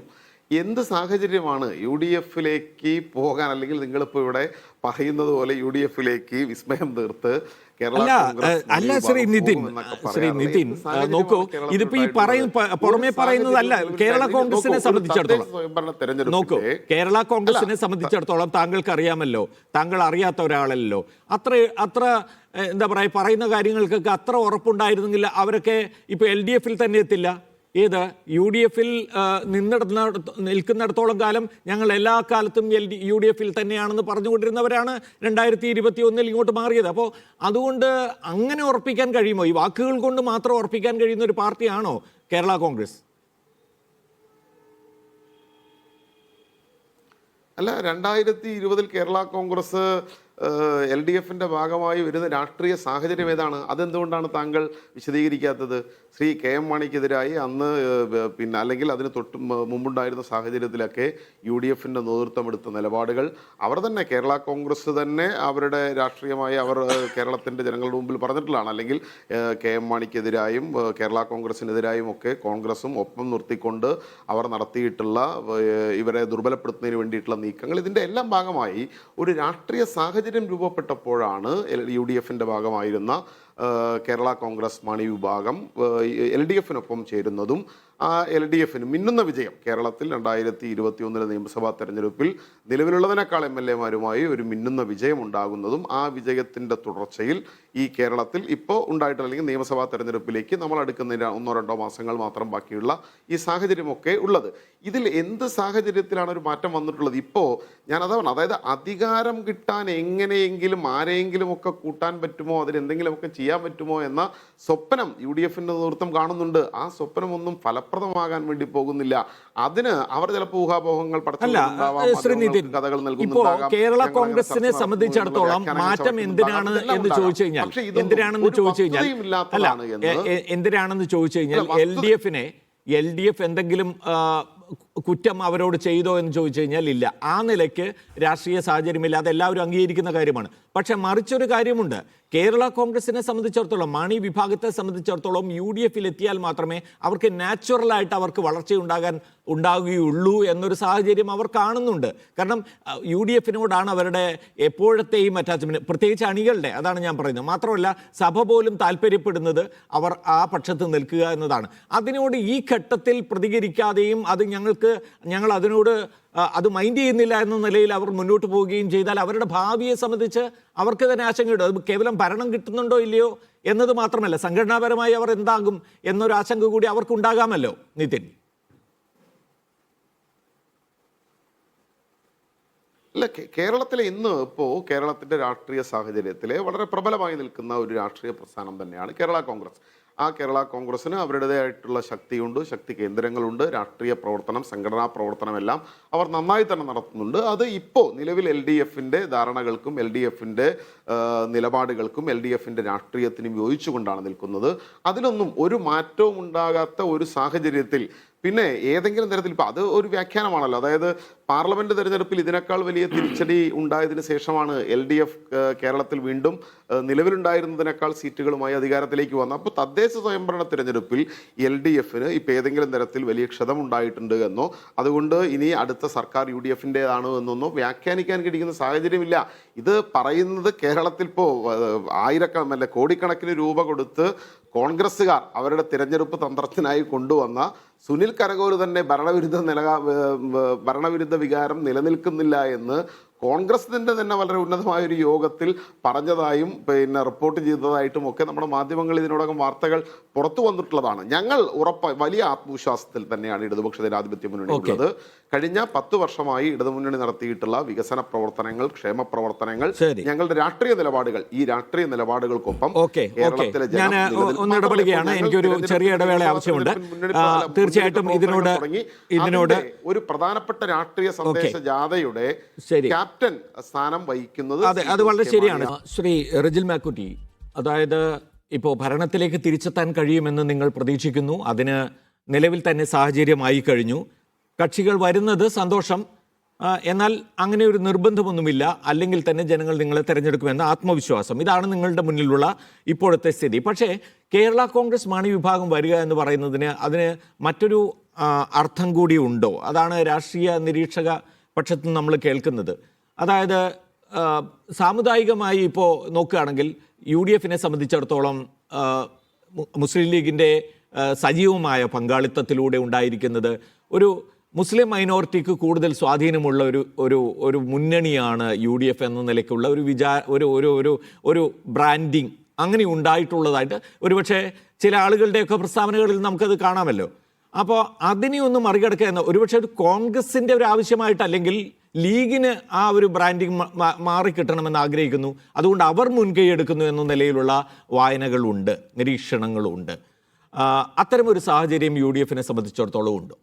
എന്ത് സാഹചര്യമാണ് UDFിലേക്ക് പോകാൻ, അല്ലെങ്കിൽ നിങ്ങളിപ്പോൾ ഇവിടെ പറയുന്നത് പോലെ UDFിലേക്ക് വിസ്മയം തീർത്ത് അല്ല ശ്രീ നിതിൻ നോക്കൂ, ഇതിപ്പോ ഈ പുറമെ പറയുന്നതല്ല. കേരള കോൺഗ്രസിനെ സംബന്ധിച്ചിടത്തോളം നോക്കൂ, കേരള കോൺഗ്രസിനെ സംബന്ധിച്ചിടത്തോളം താങ്കൾക്ക് അറിയാമല്ലോ, താങ്കൾ അറിയാത്ത ഒരാളല്ലോ. അത്ര എന്താ പറയുക, പറയുന്ന കാര്യങ്ങൾക്കൊക്കെ അത്ര ഉറപ്പുണ്ടായിരുന്നെങ്കിൽ അവരൊക്കെ ഇപ്പൊ LDFിൽ തന്നെ എത്തില്ല. ഏത് UDFിൽ നിൽക്കുന്നിടത്തോളം കാലം ഞങ്ങൾ എല്ലാ കാലത്തും UDFിൽ തന്നെയാണെന്ന് പറഞ്ഞുകൊണ്ടിരുന്നവരാണ് 2021 ഇങ്ങോട്ട് മാറിയത്. അപ്പോൾ അതുകൊണ്ട് അങ്ങനെ ഉറപ്പിക്കാൻ കഴിയുമോ? ഈ വാക്കുകൾ കൊണ്ട് മാത്രം ഉറപ്പിക്കാൻ കഴിയുന്ന ഒരു പാർട്ടിയാണോ കേരള കോൺഗ്രസ്? അല്ല, 2020 കേരള കോൺഗ്രസ് LDFിൻ്റെ ഭാഗമായി വരുന്ന രാഷ്ട്രീയ സാഹചര്യം ഏതാണ്? അതെന്തുകൊണ്ടാണ് താങ്കൾ വിശദീകരിക്കാത്തത്? ശ്രീ KM മാണിക്കെതിരായി അന്ന് അല്ലെങ്കിൽ അതിന് തൊട്ട് മുമ്പുണ്ടായിരുന്ന സാഹചര്യത്തിലൊക്കെ UDFിൻ്റെ നേതൃത്വം എടുത്ത നിലപാടുകൾ അവർ തന്നെ, കേരള കോൺഗ്രസ് തന്നെ അവരുടെ രാഷ്ട്രീയമായി അവർ കേരളത്തിൻ്റെ ജനങ്ങളുടെ മുമ്പിൽ പറഞ്ഞിട്ടുള്ളതാണ്. അല്ലെങ്കിൽ KM മാണിക്കെതിരായും കേരള കോൺഗ്രസിനെതിരായും ഒക്കെ കോൺഗ്രസും ഒപ്പം നിർത്തിക്കൊണ്ട് അവർ നടത്തിയിട്ടുള്ള ഇവരെ ദുർബലപ്പെടുത്തുന്നതിന് വേണ്ടിയിട്ടുള്ള നീക്കങ്ങൾ, ഇതിൻ്റെ എല്ലാം ഭാഗമായി ഒരു രാഷ്ട്രീയ സാഹചര്യം രൂപപ്പെട്ടപ്പോഴാണ് UDFിൻ്റെ ഭാഗമായിരുന്ന കേരള കോൺഗ്രസ് മാണി വിഭാഗം LDFിനൊപ്പം ചേരുന്നതും ആ LDFിന് മിന്നുന്ന വിജയം കേരളത്തിൽ 2021 നിയമസഭാ തെരഞ്ഞെടുപ്പിൽ നിലവിലുള്ളതിനേക്കാൾ MLA-മാരുമായി ഒരു മിന്നുന്ന വിജയം ഉണ്ടാകുന്നതും ആ വിജയത്തിൻ്റെ തുടർച്ചയിൽ ഈ കേരളത്തിൽ ഇപ്പോൾ ഉണ്ടായിട്ടുള്ള, അല്ലെങ്കിൽ നിയമസഭാ തെരഞ്ഞെടുപ്പിലേക്ക് നമ്മൾ അടുക്കുന്നതിന് 1-2 മാസങ്ങൾ മാത്രം ബാക്കിയുള്ള ഈ സാഹചര്യമൊക്കെ ഉള്ളത്. ഇതിൽ എന്ത് സാഹചര്യത്തിലാണ് ഒരു മാറ്റം വന്നിട്ടുള്ളത്? ഇപ്പോൾ ഞാനതാണ്, അതായത് അധികാരം കിട്ടാൻ എങ്ങനെയെങ്കിലും ആരെയെങ്കിലും ഒക്കെ കൂട്ടാൻ പറ്റുമോ, അതിനെന്തെങ്കിലുമൊക്കെ ചെയ്യാൻ പറ്റുമോ എന്ന സ്വപ്നം UDFിൻ്റെ നേതൃത്വം കാണുന്നുണ്ട്. ആ സ്വപ്നമൊന്നും ഫലപ്രദമാകാൻ വേണ്ടി പോകുന്നില്ല. അതിന് അവർ ചിലപ്പോൾ ഊഹാപോഹങ്ങൾ കഥകൾ നൽകുന്നുണ്ടാകാം. കേരള കോൺഗ്രസിനെ സംബന്ധിച്ചിടത്തോളം മാറ്റം എന്തിനാണെന്ന് ചോദിച്ചു കഴിഞ്ഞാൽ LDF എന്തെങ്കിലും കുറ്റം അവരോട് ചെയ്തോ എന്ന് ചോദിച്ചു കഴിഞ്ഞാൽ ഇല്ല. ആ നിലയ്ക്ക് രാഷ്ട്രീയ സാഹചര്യമില്ല, അതെല്ലാവരും അംഗീകരിക്കുന്ന കാര്യമാണ്. പക്ഷെ മറിച്ചൊരു കാര്യമുണ്ട്, കേരള കോൺഗ്രസിനെ സംബന്ധിച്ചിടത്തോളം, മാണി വിഭാഗത്തെ സംബന്ധിച്ചിടത്തോളം UDFിൽ എത്തിയാൽ മാത്രമേ അവർക്ക് നാച്ചുറലായിട്ട് അവർക്ക് ഉണ്ടാകുകയുള്ളൂ എന്നൊരു സാഹചര്യം അവർ കാണുന്നുണ്ട്. കാരണം UDFിനോടാണ് അവരുടെ എപ്പോഴത്തെയും അറ്റാച്ച്മെന്റ്, പ്രത്യേകിച്ച് അണികളുടെ, അതാണ് ഞാൻ പറയുന്നത്. മാത്രമല്ല സഭ പോലും താല്പര്യപ്പെടുന്നത് അവർ ആ പക്ഷത്ത് നിൽക്കുക എന്നതാണ്. അതിനോട് ഈ ഘട്ടത്തിൽ പ്രതികരിക്കാതെയും ഞങ്ങൾ അതിനോട് അത് മൈൻഡ് ചെയ്യുന്നില്ല എന്ന നിലയിൽ അവർ മുന്നോട്ട് പോവുകയും ചെയ്താൽ അവരുടെ ഭാവിയെ സംബന്ധിച്ച് അവർക്ക് തന്നെ ആശങ്കയുണ്ട്. അത് കേവലം ഭരണം കിട്ടുന്നുണ്ടോ ഇല്ലയോ എന്നത് മാത്രമല്ല, സംഘടനാപരമായി അവർ എന്താകും എന്നൊരു ആശങ്ക കൂടി അവർക്കുണ്ടാകാമല്ലോ. നിതിൻ, അല്ല, അല്ല, കേരളത്തിലെ ഇന്ന് ഇപ്പോൾ കേരളത്തിൻ്റെ രാഷ്ട്രീയ സാഹചര്യത്തിലെ വളരെ പ്രബലമായി നിൽക്കുന്ന ഒരു രാഷ്ട്രീയ പ്രസ്ഥാനം തന്നെയാണ് കേരള കോൺഗ്രസ്. ആ കേരള കോൺഗ്രസ്സിന് അവരുടേതായിട്ടുള്ള ശക്തിയുണ്ട്, ശക്തി കേന്ദ്രങ്ങളുണ്ട്, രാഷ്ട്രീയ പ്രവർത്തനം, സംഘടനാ പ്രവർത്തനമെല്ലാം അവർ നന്നായി തന്നെ നടത്തുന്നുണ്ട്. അത് ഇപ്പോൾ നിലവിൽ എൽ ഡി എഫിൻ്റെ ധാരണകൾക്കും എൽ ഡി എഫിൻ്റെ നിലപാടുകൾക്കും എൽ ഡി എഫിൻ്റെ രാഷ്ട്രീയത്തിനും യോജിച്ചുകൊണ്ടാണ് നിൽക്കുന്നത്. അതിലൊന്നും ഒരു മാറ്റവും ഉണ്ടാകാത്ത ഒരു സാഹചര്യത്തിൽ പിന്നെ ഏതെങ്കിലും തരത്തിൽ ഇപ്പം അത് ഒരു വ്യാഖ്യാനമാണല്ലോ. അതായത് പാർലമെന്റ് തെരഞ്ഞെടുപ്പിൽ ഇതിനേക്കാൾ വലിയ തിരിച്ചടി ഉണ്ടായതിനു ശേഷമാണ് എൽ ഡി എഫ് കേരളത്തിൽ വീണ്ടും നിലവിലുണ്ടായിരുന്നതിനേക്കാൾ സീറ്റുകളുമായി അധികാരത്തിലേക്ക് വന്നത്. അപ്പോൾ തദ്ദേശ സ്വയംഭരണ തിരഞ്ഞെടുപ്പിൽ എൽ ഡി എഫിന് ഇപ്പോൾ ഏതെങ്കിലും തരത്തിൽ വലിയ ക്ഷതമുണ്ടായിട്ടുണ്ട് എന്നോ അതുകൊണ്ട് ഇനി അടുത്ത സർക്കാർ യു ഡി എഫിൻ്റെതാണോ എന്നൊന്നോ വ്യാഖ്യാനിക്കാൻ കഴിയുന്ന സാഹചര്യമില്ല. ഇത് പറയുന്നത് കേരളത്തിൽ ഇപ്പോൾ ആയിരക്കണക്കിന് കോടിക്കണക്കിന് രൂപ കൊടുത്ത് കോൺഗ്രസ്സുകാർ അവരുടെ തിരഞ്ഞെടുപ്പ് തന്ത്രത്തിനായി കൊണ്ടുവന്ന സുനിൽ കരകോല് തന്നെ ഭരണവിരുദ്ധ വികാരം നിലനിൽക്കുന്നില്ല എന്ന് കോൺഗ്രസിൻ്റെ തന്നെ വളരെ ഉന്നതമായൊരു യോഗത്തിൽ പറഞ്ഞതായും പിന്നെ റിപ്പോർട്ട് ചെയ്തതായിട്ടും ഒക്കെ നമ്മുടെ മാധ്യമങ്ങൾ ഇതിനോടകം വാർത്തകൾ പുറത്തു വന്നിട്ടുള്ളതാണ്. ഞങ്ങൾ വലിയ ആത്മവിശ്വാസത്തിൽ തന്നെയാണ് ഇടതുപക്ഷ ജനാധിപത്യ മുന്നണി ഉള്ളത്. കഴിഞ്ഞ 10 വർഷമായി ഇടതുമുന്നണി നടത്തിയിട്ടുള്ള വികസന പ്രവർത്തനങ്ങൾ, ക്ഷേമ പ്രവർത്തനങ്ങൾ, ഞങ്ങളുടെ രാഷ്ട്രീയ നിലപാടുകൾ, ഈ രാഷ്ട്രീയ നിലപാടുകൾക്കൊപ്പം കേരളത്തിലെ ഒന്ന് ഇടപെടുകയാണ്. എനിക്കൊരു ചെറിയ ഇടവേള ആവശ്യമുണ്ട്. തീർച്ചയായിട്ടും ഇതിനോട് ഒരു പ്രധാനപ്പെട്ട രാഷ്ട്രീയ സന്ദേശ ജാഥയുടെ ക്യാപ്റ്റൻ സ്ഥാനം വഹിക്കുന്നത് അത് വളരെ ശരിയാണ്. ശ്രീ റജിൽ മാക്കുറ്റി, അതായത് ഇപ്പോൾ ഭരണത്തിലേക്ക് തിരിച്ചെത്താൻ കഴിയുമെന്ന് നിങ്ങൾ പ്രതീക്ഷിക്കുന്നു. അതിന് നിലവിൽ തന്നെ സാഹചര്യമായി കഴിഞ്ഞു. കക്ഷികൾ വരുന്നത് സന്തോഷം, എന്നാൽ അങ്ങനെ ഒരു നിർബന്ധമൊന്നുമില്ല. അല്ലെങ്കിൽ തന്നെ ജനങ്ങൾ നിങ്ങളെ തിരഞ്ഞെടുക്കുമെന്ന ആത്മവിശ്വാസം, ഇതാണ് നിങ്ങളുടെ മുന്നിലുള്ള ഇപ്പോഴത്തെ സ്ഥിതി. പക്ഷേ കേരള കോൺഗ്രസ് മാണി വിഭാഗം വരിക എന്ന് പറയുന്നതിന് അതിന് മറ്റൊരു അർത്ഥം കൂടി ഉണ്ടോ? അതാണ് രാഷ്ട്രീയ നിരീക്ഷക പക്ഷത്ത് നമ്മൾ കേൾക്കുന്നത്. അതായത് സാമുദായികമായി ഇപ്പോൾ നോക്കുകയാണെങ്കിൽ യു ഡി എഫിനെ സംബന്ധിച്ചിടത്തോളം മുസ്ലിം ലീഗിൻ്റെ സജീവമായ പങ്കാളിത്തത്തിലൂടെ ഉണ്ടായിരിക്കുന്നത് ഒരു മുസ്ലിം മൈനോറിറ്റിക്ക് കൂടുതൽ സ്വാധീനമുള്ള ഒരു മുന്നണിയാണ് യു ഡി എഫ് എന്ന നിലയ്ക്കുള്ള ഒരു ബ്രാൻഡിങ് അങ്ങനെ ഉണ്ടായിട്ടുള്ളതായിട്ട് ഒരുപക്ഷെ ചില ആളുകളുടെയൊക്കെ പ്രസ്താവനകളിൽ നമുക്കത് കാണാമല്ലോ. അപ്പോൾ അതിനെ ഒന്ന് മറികടക്കുക എന്ന ഒരുപക്ഷെ ഒരു കോൺഗ്രസിൻ്റെ ഒരു ആവശ്യമായിട്ടല്ലെങ്കിൽ ലീഗിന് ആ ഒരു ബ്രാൻഡിങ് മാറിക്കിട്ടണമെന്ന് ആഗ്രഹിക്കുന്നു. അതുകൊണ്ട് അവർ മുൻകൈ എടുക്കുന്നു എന്ന നിലയിലുള്ള വായനകളുണ്ട്, നിരീക്ഷണങ്ങളുണ്ട്. അത്തരമൊരു സാഹചര്യം യു ഡി എഫിനെ സംബന്ധിച്ചിടത്തോളം ഉണ്ടോ?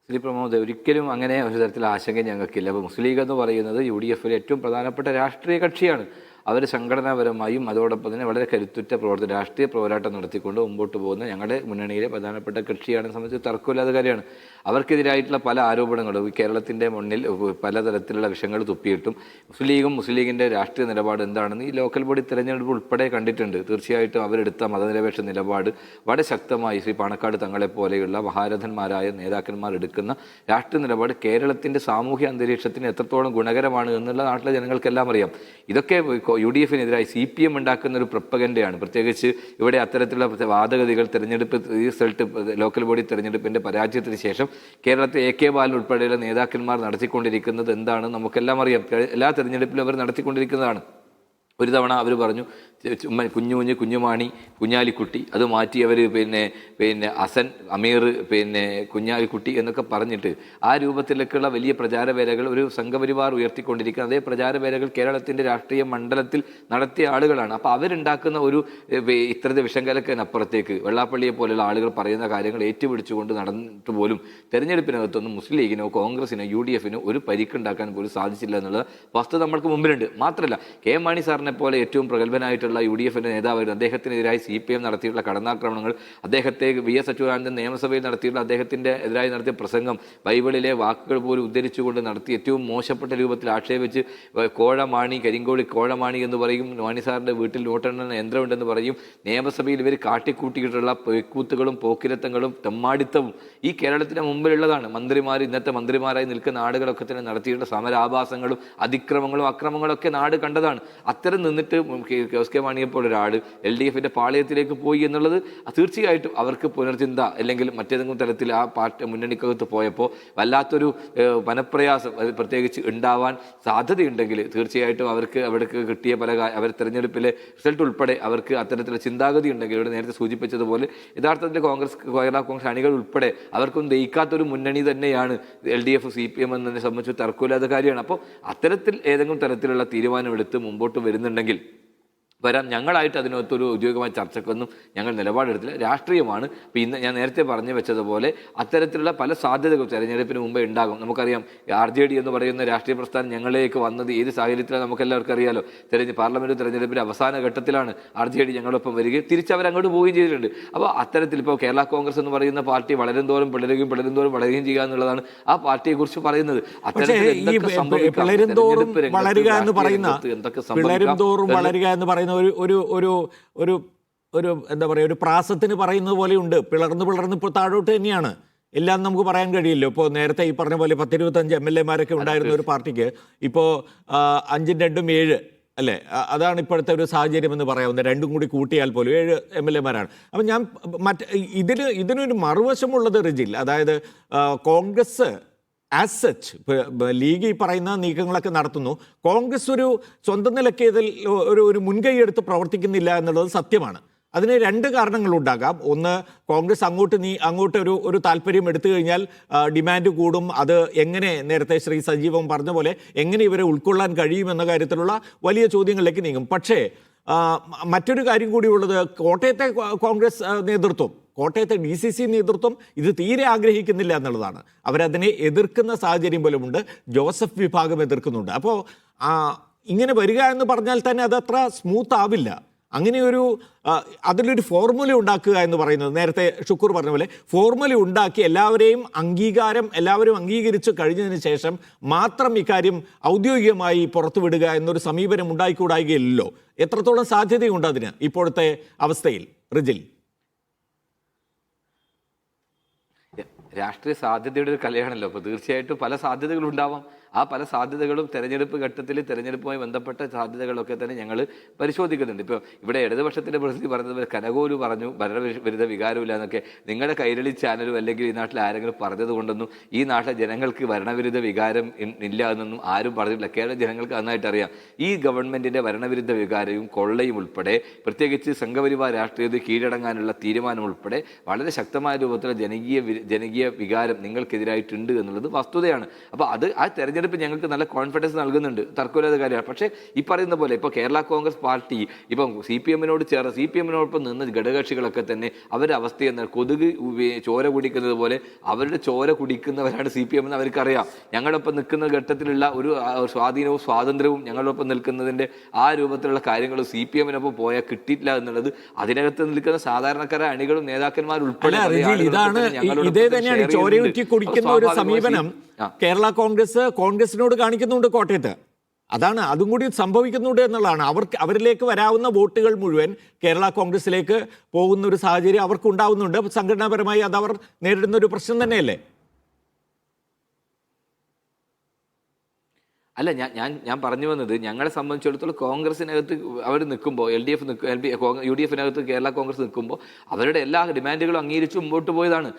ശ്രീ പ്രമോദ്, ഒരിക്കലും അങ്ങനെ ഒരു തരത്തിൽ ആശങ്ക ഞങ്ങൾക്കില്ല. അപ്പോൾ മുസ്ലിം ലീഗ് എന്ന് പറയുന്നത് യു ഡി എഫിലെ ഏറ്റവും പ്രധാനപ്പെട്ട രാഷ്ട്രീയ കക്ഷിയാണ്. അവർ സംഘടനാപരമായും അതോടൊപ്പം തന്നെ വളരെ കരുത്തുറ്റ രാഷ്ട്രീയ പോരാട്ടം നടത്തിക്കൊണ്ട് മുമ്പോട്ട് പോകുന്ന ഞങ്ങളുടെ മുന്നണിയിലെ പ്രധാനപ്പെട്ട കക്ഷിയാണെന്ന് സംബന്ധിച്ച് തർക്കമില്ലാത്ത കാര്യമാണ്. അവർക്കെതിരായിട്ടുള്ള പല ആരോപണങ്ങളും കേരളത്തിൻ്റെ മുന്നിൽ പലതരത്തിലുള്ള വിഷയങ്ങൾ തുപ്പിയിട്ടും മുസ്ലിം ലീഗിൻ്റെ രാഷ്ട്രീയ നിലപാട് എന്താണെന്ന് ഈ ലോക്കൽ ബോഡി തിരഞ്ഞെടുപ്പ് ഉൾപ്പെടെ കണ്ടിട്ടുണ്ട്. തീർച്ചയായിട്ടും അവരെടുത്ത മതനിരപേക്ഷ നിലപാട് വളരെ ശക്തമായി ശ്രീ പാണക്കാട് തങ്ങളെ പോലെയുള്ള മഹാരഥന്മാരായ നേതാക്കന്മാർ എടുക്കുന്ന രാഷ്ട്രീയ നിലപാട് കേരളത്തിൻ്റെ സാമൂഹ്യ അന്തരീക്ഷത്തിന് എത്രത്തോളം ഗുണകരമാണ് എന്നുള്ള നാട്ടിലെ ജനങ്ങൾക്കെല്ലാം അറിയാം. ഇതൊക്കെ യു ഡി എഫിനെതിരായി CPM ഉണ്ടാക്കുന്ന ഒരു പ്രൊപ്പഗൻഡയാണ്. പ്രത്യേകിച്ച് ഇവിടെ അത്തരത്തിലുള്ള വാദഗതികൾ തെരഞ്ഞെടുപ്പ് റിസൾട്ട് ലോക്കൽ ബോഡി തെരഞ്ഞെടുപ്പിൻ്റെ പരാജയത്തിന് ശേഷം കേരളത്തിൽ AK ബാലൻ ഉൾപ്പെടെയുള്ള നേതാക്കന്മാർ നടത്തിക്കൊണ്ടിരിക്കുന്നത് എന്താണെന്ന് നമുക്കെല്ലാം അറിയാം. എല്ലാ തെരഞ്ഞെടുപ്പിലും അവർ നടത്തിക്കൊണ്ടിരിക്കുന്നതാണ്. ഒരു തവണ അവർ പറഞ്ഞു കുഞ്ഞുമാണി, കുഞ്ഞാലിക്കുട്ടി, അത് മാറ്റി അവർ പിന്നെ അസൻ, അമീർ, കുഞ്ഞാലിക്കുട്ടി എന്നൊക്കെ പറഞ്ഞിട്ട് ആ രൂപത്തിലേക്കുള്ള വലിയ പ്രചാരവേലകൾ ഒരു സംഘപരിവാർ ഉയർത്തിക്കൊണ്ടിരിക്കുന്ന അതേ പ്രചാരവേലകൾ കേരളത്തിൻ്റെ രാഷ്ട്രീയ മണ്ഡലത്തിൽ നടത്തിയ ആളുകളാണ്. അപ്പോൾ അവരുണ്ടാക്കുന്ന ഒരു ഇത്തരത്തെ വിഷം കലക്കനപ്പുറത്തേക്ക് വെള്ളാപ്പള്ളിയെ പോലെയുള്ള ആളുകൾ പറയുന്ന കാര്യങ്ങൾ ഏറ്റുപിടിച്ചുകൊണ്ട് നടന്നിട്ട് പോലും തെരഞ്ഞെടുപ്പിനകത്തൊന്നും മുസ്ലിം ലീഗിനോ കോൺഗ്രസിനോ UDF-നോ ഒരു പരിക്കുണ്ടാക്കാൻ പോലും സാധിച്ചില്ല എന്നുള്ള വസ്തുത നമ്മൾക്ക് മുമ്പിലുണ്ട്. മാത്രമല്ല KM മാണി സാറിനെ പോലെ ഏറ്റവും പ്രഗത്ഭനായിട്ടുള്ള UDF-ന്റെ നേതാവായിരുന്നു. അദ്ദേഹത്തിനെതിരായി CPM നടത്തിയിട്ടുള്ള കടന്നാക്രമണങ്ങൾ, അദ്ദേഹത്തെ VS അച്യുതാനന്ദൻ നിയമസഭയിൽ നടത്തിയിട്ടുള്ള അദ്ദേഹത്തിൻ്റെ എതിരായി നടത്തിയ പ്രസംഗം, ബൈബിളിലെ വാക്കുകൾ പോലും ഉദ്ധരിച്ചുകൊണ്ട് നടത്തി ഏറ്റവും മോശപ്പെട്ട രൂപത്തിൽ ആക്ഷേപിച്ച് കോഴമാണി, കരിങ്കോളി കോഴമാണി എന്ന് പറയും, മാണി സാറിൻ്റെ വീട്ടിൽ നോട്ടെണ്ണ യന്ത്രമുണ്ടെന്ന് പറയും. നിയമസഭയിൽ ഇവർ കാട്ടിക്കൂട്ടിയിട്ടുള്ള പൊയ്ക്കൂത്തുകളും പോക്കിരത്തങ്ങളും തെമ്മാടിത്തവും ഈ കേരളത്തിന് മുമ്പിലുള്ളതാണ്. ഇന്നത്തെ മന്ത്രിമാരായി നിൽക്കുന്ന ആളുകളൊക്കെ തന്നെ നടത്തിയിട്ടുള്ള സമരാഭാസങ്ങളും അതിക്രമങ്ങളും അക്രമങ്ങളൊക്കെ നാട് കണ്ടതാണ്. അത്തരം നിന്നിട്ട് കെ മാണിയെപ്പോൾ ഒരാൾ LDFന്റെ പാളയത്തിലേക്ക് പോയി എന്നുള്ളത് തീർച്ചയായിട്ടും അവർക്ക് പുനർചിന്ത അല്ലെങ്കിൽ മറ്റേതെങ്കിലും തരത്തിൽ ആ പാർട്ടി മുന്നണിക്കകത്ത് പോയപ്പോൾ വല്ലാത്തൊരു മനപ്രയാസം പ്രത്യേകിച്ച് ഉണ്ടാവാൻ സാധ്യതയുണ്ടെങ്കിൽ തീർച്ചയായിട്ടും അവർക്ക് അവിടേക്ക് കിട്ടിയ അവർ തെരഞ്ഞെടുപ്പിലെ റിസൾട്ട് ഉൾപ്പെടെ അവർക്ക് അത്തരത്തിലുള്ള ചിന്താഗതി ഉണ്ടെങ്കിൽ ഇവിടെ നേരത്തെ സൂചിപ്പിച്ചതുപോലെ യഥാർത്ഥത്തിൽ കേരള കോൺഗ്രസ് അണികൾ ഉൾപ്പെടെ അവർക്കൊന്നും ദയിക്കാത്തൊരു മുന്നണി തന്നെയാണ് LDF CPM എന്നതിനെ സംബന്ധിച്ച് തർക്കമില്ലാത്ത കാര്യമാണ്. അപ്പോൾ അത്തരത്തിൽ ഏതെങ്കിലും തരത്തിലുള്ള തീരുമാനമെടുത്ത് മുമ്പോട്ട് വരുന്നുണ്ടെങ്കിൽ വരാം. ഞങ്ങളായിട്ട് അതിനകത്തൊരു ഔദ്യോഗികമായ ചർച്ചക്കൊന്നും ഞങ്ങൾ നിലപാടെടുത്തില്ല. രാഷ്ട്രീയമാണ്. ഇപ്പോൾ ഇന്ന് ഞാൻ നേരത്തെ പറഞ്ഞു വെച്ചതുപോലെ അത്തരത്തിലുള്ള പല സാധ്യതകൾ തെരഞ്ഞെടുപ്പിന് മുമ്പേ ഉണ്ടാകും. നമുക്കറിയാം RJD എന്ന് പറയുന്ന രാഷ്ട്രീയ പ്രസ്ഥാനം ഞങ്ങളിലേക്ക് വന്നത് ഏത് സാഹചര്യത്തിലാണ് നമുക്കെല്ലാവർക്കും അറിയാലോ. പാർലമെന്റ് തെരഞ്ഞെടുപ്പിൻ്റെ അവസാന ഘട്ടത്തിലാണ് RJD ഞങ്ങളൊപ്പം വരികയും തിരിച്ചവരങ്ങോട്ട് പോവുകയും ചെയ്തിട്ടുണ്ട്. അപ്പോൾ അത്തരത്തിൽ ഇപ്പോൾ കേരള കോൺഗ്രസ് എന്ന് പറയുന്ന പാർട്ടി വളരും തോറും വളരുകയും വളരുകയും ചെയ്യുക എന്നുള്ളതാണ് ആ പാർട്ടിയെക്കുറിച്ച് പറയുന്നത്. അത്തരത്തിൽ എന്തൊക്കെ സംഭവിക്കാം, ഒരു എന്താ പറയുക, ഒരു പ്രാസത്തിന് പറയുന്നത് പോലെയുണ്ട്. പിളർന്ന് ഇപ്പോൾ താഴോട്ട് തന്നെയാണ്. എല്ലാം നമുക്ക് പറയാൻ കഴിയില്ലോ. ഇപ്പോൾ നേരത്തെ ഈ പറഞ്ഞ പോലെ 10-25 MLA-മാരൊക്കെ ഉണ്ടായിരുന്ന ഒരു പാർട്ടിക്ക് ഇപ്പോൾ 5 2 7 അല്ലേ? അതാണ് ഇപ്പോഴത്തെ ഒരു സാഹചര്യം എന്ന് പറയാവുന്നത്. രണ്ടും കൂടി കൂട്ടിയാൽ പോലും 7 MLA-മാരാണ്. അപ്പം ഞാൻ ഇതിനൊരു മറുവശമുള്ളത് റിജിൽ, അതായത് കോൺഗ്രസ് ആസ് സച്ച് ലീഗ് ഈ പറയുന്ന നീക്കങ്ങളൊക്കെ നടത്തുന്നു. കോൺഗ്രസ് ഒരു സ്വന്തം നിലയ്ക്ക് ഇതിൽ ഒരു മുൻകൈ എടുത്ത് പ്രവർത്തിക്കുന്നില്ല എന്നുള്ളത് സത്യമാണ്. അതിന് 2 കാരണങ്ങളുണ്ടാകാം. ഒന്ന്, കോൺഗ്രസ് അങ്ങോട്ട് ഒരു താല്പര്യം എടുത്തു കഴിഞ്ഞാൽ ഡിമാൻഡ് കൂടും. അത് എങ്ങനെ, നേരത്തെ ശ്രീ സജീവം പറഞ്ഞ പോലെ, എങ്ങനെ ഇവരെ ഉൾക്കൊള്ളാൻ കഴിയുമെന്ന കാര്യത്തിലുള്ള വലിയ ചോദ്യങ്ങളിലേക്ക് നീങ്ങും. പക്ഷേ മറ്റൊരു കാര്യം കൂടിയുള്ളത്, കോട്ടയത്തെ കോൺഗ്രസ് നേതൃത്വം, കോട്ടയത്തെ DCC നേതൃത്വം ഇത് തീരെ ആഗ്രഹിക്കുന്നില്ല എന്നുള്ളതാണ്. അവരതിനെ എതിർക്കുന്ന സാഹചര്യം പോലുമുണ്ട്. ജോസഫ് വിഭാഗം എതിർക്കുന്നുണ്ട്. അപ്പോൾ ഇങ്ങനെ വരിക എന്ന് പറഞ്ഞാൽ തന്നെ അതത്ര സ്മൂത്ത് ആവില്ല. അങ്ങനെയൊരു അതിലൊരു ഫോർമുല ഉണ്ടാക്കുക എന്ന് പറയുന്നത്, നേരത്തെ ഷുക്കൂർ പറഞ്ഞ പോലെ ഫോർമുല ഉണ്ടാക്കി എല്ലാവരും അംഗീകരിച്ച് കഴിഞ്ഞതിന് ശേഷം മാത്രം ഇക്കാര്യം ഔദ്യോഗികമായി പുറത്തുവിടുക എന്നൊരു സമീപനം ഉണ്ടായിക്കൂടായികയില്ലല്ലോ. എത്രത്തോളം സാധ്യതയുണ്ട് അതിന് ഇപ്പോഴത്തെ അവസ്ഥയിൽ റിജിൽ? രാഷ്ട്രീയ സാധ്യതയുടെ ഒരു കലയാണല്ലോ. അപ്പോൾ തീർച്ചയായിട്ടും പല സാധ്യതകളുണ്ടാവാം. ആ പല സാധ്യതകളും തെരഞ്ഞെടുപ്പ് ഘട്ടത്തിൽ തെരഞ്ഞെടുപ്പുമായി ബന്ധപ്പെട്ട സാധ്യതകളൊക്കെ തന്നെ ഞങ്ങൾ പരിശോധിക്കുന്നുണ്ട്. ഇപ്പോൾ ഇവിടെ ഇടതുപക്ഷത്തിൻ്റെ പ്രതിനിധി പറഞ്ഞത് കനകോലു പറഞ്ഞു ഭരണവിരുദ്ധ വികാരമില്ല എന്നൊക്കെ. നിങ്ങളുടെ കൈരളി ചാനലും അല്ലെങ്കിൽ ഈ നാട്ടിൽ ആരെങ്കിലും പറഞ്ഞത് കൊണ്ടൊന്നും ഈ നാട്ടിലെ ജനങ്ങൾക്ക് ഭരണവിരുദ്ധ വികാരം ഇല്ല എന്നൊന്നും ആരും പറഞ്ഞിട്ടില്ല. കേരള ജനങ്ങൾക്ക് നന്നായിട്ട് അറിയാം ഈ ഗവൺമെൻറ്റിൻ്റെ ഭരണവിരുദ്ധ വികാരവും കൊള്ളയും ഉൾപ്പെടെ, പ്രത്യേകിച്ച് സംഘപരിവാർ രാഷ്ട്രീയത്തിൽ കീഴടങ്ങാനുള്ള തീരുമാനം ഉൾപ്പെടെ വളരെ ശക്തമായ രൂപത്തിലുള്ള ജനകീയ വികാരം നിങ്ങൾക്കെതിരായിട്ടുണ്ട് എന്നുള്ളത് വസ്തുതയാണ്. അപ്പോൾ ആ തെരഞ്ഞെടുപ്പ് ഞങ്ങൾക്ക് നല്ല കോൺഫിഡൻസ് നൽകുന്നുണ്ട്, തർക്കമില്ലാത്ത കാര്യമാണ്. പക്ഷേ ഈ പറയുന്ന പോലെ ഇപ്പോൾ കേരള കോൺഗ്രസ് പാർട്ടി ഇപ്പം CPM-നോടൊപ്പം നിന്ന് ഘടകകക്ഷികളൊക്കെ തന്നെ അവരുടെ അവസ്ഥ എന്നാൽ കൊതുക് ചോര കുടിക്കുന്നത് പോലെ അവരുടെ ചോര കുടിക്കുന്നവരാണ് CPM എന്ന് അവർക്കറിയാം. ഞങ്ങളൊപ്പം നിൽക്കുന്ന ഘട്ടത്തിലുള്ള ഒരു സ്വാധീനവും സ്വാതന്ത്ര്യവും ഞങ്ങളൊപ്പം നിൽക്കുന്നതിൻ്റെ ആ രൂപത്തിലുള്ള കാര്യങ്ങൾ CPM-നൊപ്പം പോയാൽ കിട്ടിയിട്ടില്ല എന്നുള്ളത് അതിനകത്ത് നിൽക്കുന്ന സാധാരണക്കാരായ അണികളും നേതാക്കന്മാരും ഉൾപ്പെടെ ഇതേ തന്നെയാണ് ചോരയുറ്റി കുടിക്കുന്ന ഒരു സമീപനം കേരള കോൺഗ്രസിനോട് കാണിക്കുന്നുണ്ട് കോട്ടയത്ത്. അതാണ്, അതും കൂടി സംഭവിക്കുന്നുണ്ട് എന്നുള്ളതാണ്. അവരിലേക്ക് വരാവുന്ന വോട്ടുകൾ മുഴുവൻ കേരള കോൺഗ്രസിലേക്ക് പോകുന്ന ഒരു സാഹചര്യം അവർക്ക് ഉണ്ടാവുന്നുണ്ട്. സംഘടനാപരമായി അത് അവർ നേരിടുന്ന ഒരു പ്രശ്നം തന്നെയല്ലേ? അല്ല, ഞാൻ പറഞ്ഞു വന്നത്, ഞങ്ങളെ സംബന്ധിച്ചിടത്തോളം കോൺഗ്രസിനകത്ത് അവർ നിൽക്കുമ്പോൾ UDF-നകത്ത് കേരള കോൺഗ്രസ് നിൽക്കുമ്പോൾ അവരുടെ എല്ലാ ഡിമാൻഡുകളും അംഗീകരിച്ച് മുമ്പോട്ട് പോയതാണ്.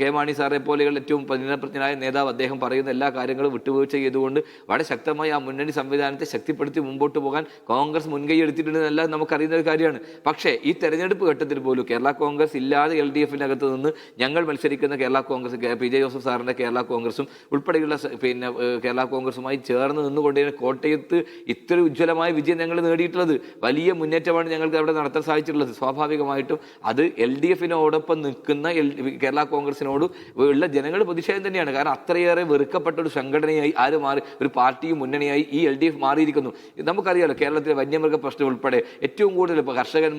കെ മാണി സാറെ പോലെയുള്ള ഏറ്റവും പരിണതപ്രജ്ഞനായ നേതാവ് അദ്ദേഹം പറയുന്ന എല്ലാ കാര്യങ്ങളും വിട്ടുവീഴ്ച ചെയ്തുകൊണ്ട് വളരെ ശക്തമായി ആ മുന്നണി സംവിധാനത്തെ ശക്തിപ്പെടുത്തി മുമ്പോട്ട് പോകാൻ കോൺഗ്രസ് മുൻകൈ എടുത്തിട്ടുണ്ടെന്നെല്ലാം നമുക്കറിയുന്ന ഒരു കാര്യമാണ്. പക്ഷേ ഈ തെരഞ്ഞെടുപ്പ് ഘട്ടത്തിൽ പോലും കേരള കോൺഗ്രസ് ഇല്ലാതെ LDF-നകത്ത് നിന്ന് ഞങ്ങൾ മത്സരിക്കുന്ന കേരള കോൺഗ്രസ്, PJ ജോസഫ് സാറിൻ്റെ കേരള കോൺഗ്രസും ഉൾപ്പെടെയുള്ള കേരള കോൺഗ്രസുമായി ചേർന്ന് നിന്നുകൊണ്ട് കോട്ടയത്ത് ഇത്ര ഉജ്ജ്വലമായ വിജയം ഞങ്ങൾ നേടിയിട്ടുള്ളത്. വലിയ മുന്നേറ്റമാണ് ഞങ്ങൾക്ക് അവിടെ നടത്താൻ സാധിച്ചിട്ടുള്ളത്. സ്വാഭാവികമായിട്ടും അത് LDF-നോടൊപ്പം നിൽക്കുന്ന കേരള കോൺഗ്രസിനോട് ഉള്ള ജനങ്ങളുടെ പ്രതിഷേധം തന്നെയാണ്. കാരണം അത്രയേറെ വെറുക്കപ്പെട്ട ഒരു സംഘടനയായി ഒരു പാർട്ടിയും മുന്നണിയായി ഈ LDF മാറിയിരിക്കുന്നു. നമുക്കറിയാലോ കേരളത്തിലെ വന്യമൃഗ പ്രശ്നം ഉൾപ്പെടെ ഏറ്റവും കൂടുതൽ ഇപ്പോൾ കർഷകർ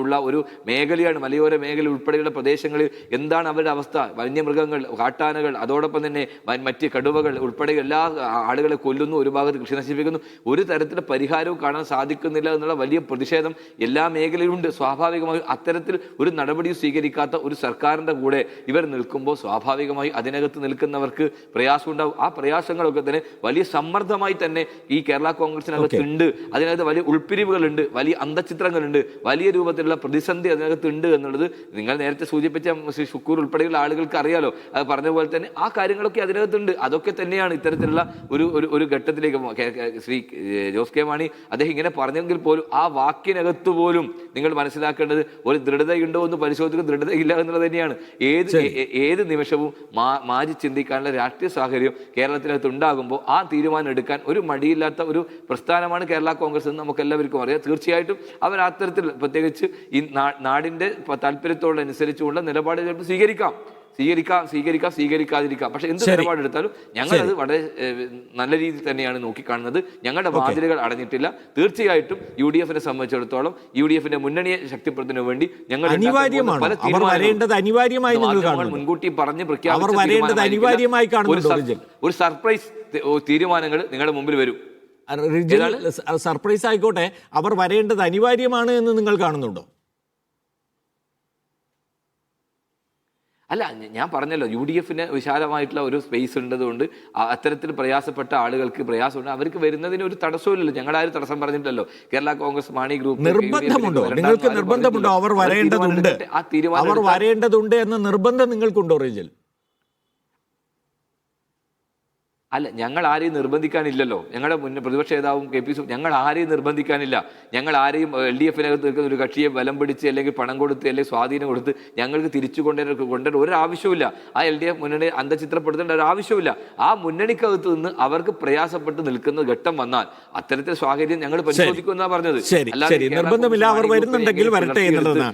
ഉള്ള ഒരു മേഖലയാണ് മലയോര മേഖല ഉൾപ്പെടെയുള്ള പ്രദേശങ്ങളിൽ. എന്താണ് അവരുടെ അവസ്ഥ? വന്യമൃഗങ്ങൾ, കാട്ടാനകൾ, അതോടൊപ്പം തന്നെ മറ്റ് കടുവകൾ ഉൾപ്പെടെ എല്ലാ ആളുകളെ കൊല്ലുന്നു, ഒരു ഭാഗത്ത് കൃഷി നശിപ്പിക്കുന്നു, ഒരു തരത്തിലുള്ള പരിഹാരവും കാണാൻ സാധിക്കുന്നില്ല എന്നുള്ള വലിയ പ്രതിഷേധം എല്ലാ മേഖലയിലുണ്ട്. സ്വാഭാവികമായും അത്തരത്തിൽ ഒരു നടപടിയും സ്വീകരിക്കാത്ത ഒരു സർക്കാരിൻ്റെ കൂടെ ഇവർ നിൽക്കുമ്പോൾ സ്വാഭാവികമായി അതിനകത്ത് നിൽക്കുന്നവർക്ക് പ്രയാസം ഉണ്ടാവും. ആ പ്രയാസങ്ങളൊക്കെ തന്നെ വലിയ സമ്മർദ്ദമായി തന്നെ ഈ കേരള കോൺഗ്രസിനകത്തുണ്ട്. അതിനകത്ത് വലിയ ഉൾപ്പിരിവുകളുണ്ട്, വലിയ അന്തചിത്രങ്ങളുണ്ട്, വലിയ രൂപത്തിലുള്ള പ്രതിസന്ധി അതിനകത്തുണ്ട് എന്നുള്ളത് നിങ്ങൾ നേരത്തെ സൂചിപ്പിച്ച ശ്രീ ഷുക്കൂർ ഉൾപ്പെടെയുള്ള ആളുകൾക്ക് അറിയാലോ. അത് പറഞ്ഞ പോലെ തന്നെ ആ കാര്യങ്ങളൊക്കെ അതിനകത്തുണ്ട്. അതൊക്കെ തന്നെയാണ് ഇത്തരത്തിലുള്ള ഒരു ഘട്ടത്തിലേക്ക് ശ്രീ ജോസ് കെ മാണി അദ്ദേഹം ഇങ്ങനെ പറഞ്ഞെങ്കിൽ പോലും ആ വാക്കിനകത്ത് പോലും നിങ്ങൾ മനസ്സിലാക്കേണ്ടത് ഒരു ദൃഢതയുണ്ടോ എന്ന് പരിശോധിക്കുന്ന ദൃഢതയില്ല എന്നുള്ളത് തന്നെയാണ്. ഏത് നിമിഷവും മാറ്റി ചിന്തിക്കാനുള്ള രാഷ്ട്രീയ സാഹചര്യം കേരളത്തിനകത്ത് ഉണ്ടാകുമ്പോൾ ആ തീരുമാനം എടുക്കാൻ ഒരു മടിയില്ലാത്ത ഒരു പ്രസ്ഥാനമാണ് കേരള കോൺഗ്രസ് എന്ന് നമുക്ക് എല്ലാവർക്കും അറിയാം. തീർച്ചയായിട്ടും അവർ അത്തരത്തിൽ പ്രത്യേകിച്ച് ഈ നാടിന്റെ താല്പര്യത്തോടനുസരിച്ചുള്ള നിലപാട് സ്വീകരിക്കാതിരിക്കാം. പക്ഷെ എന്ത് നിലപാടെടുത്താലും ഞങ്ങൾ അത് വളരെ നല്ല രീതിയിൽ തന്നെയാണ് നോക്കിക്കാണുന്നത്. ഞങ്ങളുടെ വാതിലുകൾ അടഞ്ഞിട്ടില്ല. തീർച്ചയായിട്ടും UDF സംബന്ധിച്ചിടത്തോളം UDF മുന്നണിയെ ശക്തിപ്പെടുത്തുന്നതിന് വേണ്ടി ഞങ്ങൾ പല തീരുമാനങ്ങൾ മുൻകൂട്ടി പറഞ്ഞ് പ്രഖ്യാപിച്ച ഒരു സർപ്രൈസ് തീരുമാനങ്ങൾ നിങ്ങളുടെ മുമ്പിൽ വരും. സർപ്രൈസ് ആയിക്കോട്ടെ, അവർ വരേണ്ടത് അനിവാര്യമാണ് എന്ന് നിങ്ങൾ കാണുന്നുണ്ടോ? അല്ല, ഞാൻ പറഞ്ഞല്ലോ, UDF വിശാലമായിട്ടുള്ള ഒരു സ്പേസ് ഉള്ളതുകൊണ്ട് അത്തരത്തിൽ പ്രയാസപ്പെട്ട ആളുകൾക്ക് പ്രയാസമുണ്ട്. അവർക്ക് വരുന്നതിന് ഒരു തടസ്സമില്ലല്ലോ. ഞങ്ങളാരും തടസ്സം പറഞ്ഞിട്ടില്ലല്ലോ. കേരള കോൺഗ്രസ് മാണി ഗ്രൂപ്പ് നിർബന്ധമുണ്ടോ? നിങ്ങൾക്ക് നിർബന്ധമുണ്ടോ അവർ വരേണ്ടതുണ്ട്, അവർ വരേണ്ടതുണ്ട് എന്ന നിർബന്ധം നിങ്ങൾക്കുണ്ടോ റിജിൽ? അല്ല, ഞങ്ങൾ ആരെയും നിർബന്ധിക്കാനില്ലല്ലോ. ഞങ്ങളുടെ പ്രതിപക്ഷ നേതാവും KP ഞങ്ങൾ ആരെയും നിർബന്ധിക്കാനില്ല. ഞങ്ങൾ ആരെയും LDF-നകത്ത് നിൽക്കുന്ന ഒരു കക്ഷിയെ ബലം പിടിച്ച് അല്ലെങ്കിൽ പണം കൊടുത്ത് അല്ലെങ്കിൽ സ്വാധീനം കൊടുത്ത് ഞങ്ങൾക്ക് തിരിച്ചു കൊണ്ടുവരേണ്ട ഒരു ആവശ്യമില്ല. ആ LDF മുന്നണി അന്തചിത്രപ്പെടുത്തേണ്ട ഒരു ആവശ്യമില്ല. ആ മുന്നണിക്കകത്ത് നിന്ന് അവർക്ക് പ്രയാസപ്പെട്ട് നിൽക്കുന്ന ഘട്ടം വന്നാൽ അത്തരത്തിൽ സാഹചര്യം ഞങ്ങൾ പരിശോധിക്കുമെന്നാണ് പറഞ്ഞത്. നിർബന്ധമില്ല, അവർ വരുന്നുണ്ടെങ്കിൽ വരട്ടെ എന്നുള്ളതാണ്.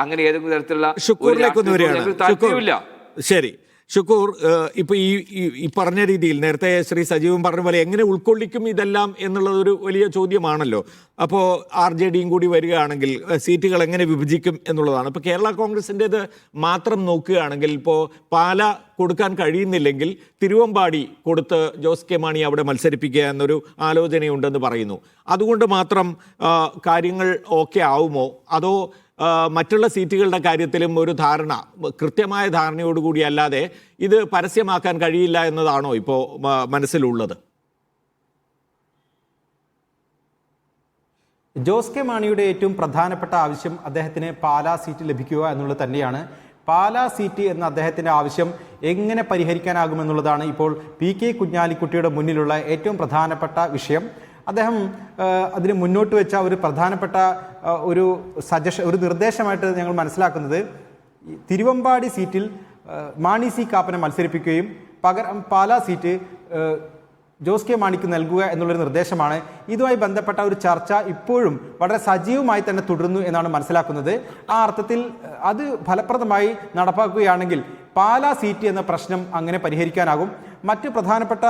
അങ്ങനെ ഏതെങ്കിലും തരത്തിലുള്ള താല്പര്യമില്ല. ശരി ഷുക്കൂർ, ഇപ്പോൾ ഈ പറഞ്ഞ രീതിയിൽ നേരത്തെ ശ്രീ സജീവൻ പറഞ്ഞ പോലെ എങ്ങനെ ഉൾക്കൊള്ളിക്കും ഇതെല്ലാം എന്നുള്ളതൊരു വലിയ ചോദ്യമാണല്ലോ. അപ്പോൾ RJDയും കൂടി വരികയാണെങ്കിൽ സീറ്റുകൾ എങ്ങനെ വിഭജിക്കും എന്നുള്ളതാണ്. ഇപ്പോൾ കേരള കോൺഗ്രസിൻ്റേത് മാത്രം നോക്കുകയാണെങ്കിൽ ഇപ്പോൾ പാല കൊടുക്കാൻ കഴിയുന്നില്ലെങ്കിൽ തിരുവമ്പാടി കൊടുത്ത് ജോസ് കെ മാണി അവിടെ മത്സരിപ്പിക്കുക എന്നൊരു ആലോചനയുണ്ടെന്ന് പറയുന്നു. അതുകൊണ്ട് മാത്രം കാര്യങ്ങൾ ഓക്കെ ആവുമോ, അതോ മറ്റുള്ള സീറ്റുകളുടെ കാര്യത്തിലും ഒരു ധാരണ, കൃത്യമായ ധാരണയോടുകൂടി അല്ലാതെ ഇത് പരസ്യമാക്കാൻ കഴിയില്ല എന്നതാണോ ഇപ്പോൾ മനസ്സിലുള്ളത്? ജോസ് കെ മാണിയുടെ ഏറ്റവും പ്രധാനപ്പെട്ട ആവശ്യം അദ്ദേഹത്തിന് പാലാ സീറ്റ് ലഭിക്കുക എന്നുള്ളത് തന്നെയാണ്. പാലാ സീറ്റ് എന്ന അദ്ദേഹത്തിൻ്റെ ആവശ്യം എങ്ങനെ പരിഹരിക്കാനാകുമെന്നുള്ളതാണ് ഇപ്പോൾ PK കുഞ്ഞാലിക്കുട്ടിയുടെ മുന്നിലുള്ള ഏറ്റവും പ്രധാനപ്പെട്ട വിഷയം. അദ്ദേഹം അതിന് മുന്നോട്ട് വെച്ച ഒരു പ്രധാനപ്പെട്ട ഒരു ഒരു നിർദ്ദേശമായിട്ട് ഞങ്ങൾ മനസ്സിലാക്കുന്നത്, തിരുവമ്പാടി സീറ്റിൽ മാണി C കാപ്പനെ മത്സരിപ്പിക്കുകയും പകരം പാലാ സീറ്റ് ജോസ് കെ മാണിക്ക് നൽകുക എന്നുള്ളൊരു നിർദ്ദേശമാണ്. ഇതുമായി ബന്ധപ്പെട്ട ഒരു ചർച്ച ഇപ്പോഴും വളരെ സജീവമായി തന്നെ തുടരുന്നു എന്നാണ് മനസ്സിലാക്കുന്നത്. ആ അർത്ഥത്തിൽ അത് ഫലപ്രദമായി നടപ്പാക്കുകയാണെങ്കിൽ പാലാ സീറ്റ് എന്ന പ്രശ്നം അങ്ങനെ പരിഹരിക്കാനാകും. മറ്റ് പ്രധാനപ്പെട്ട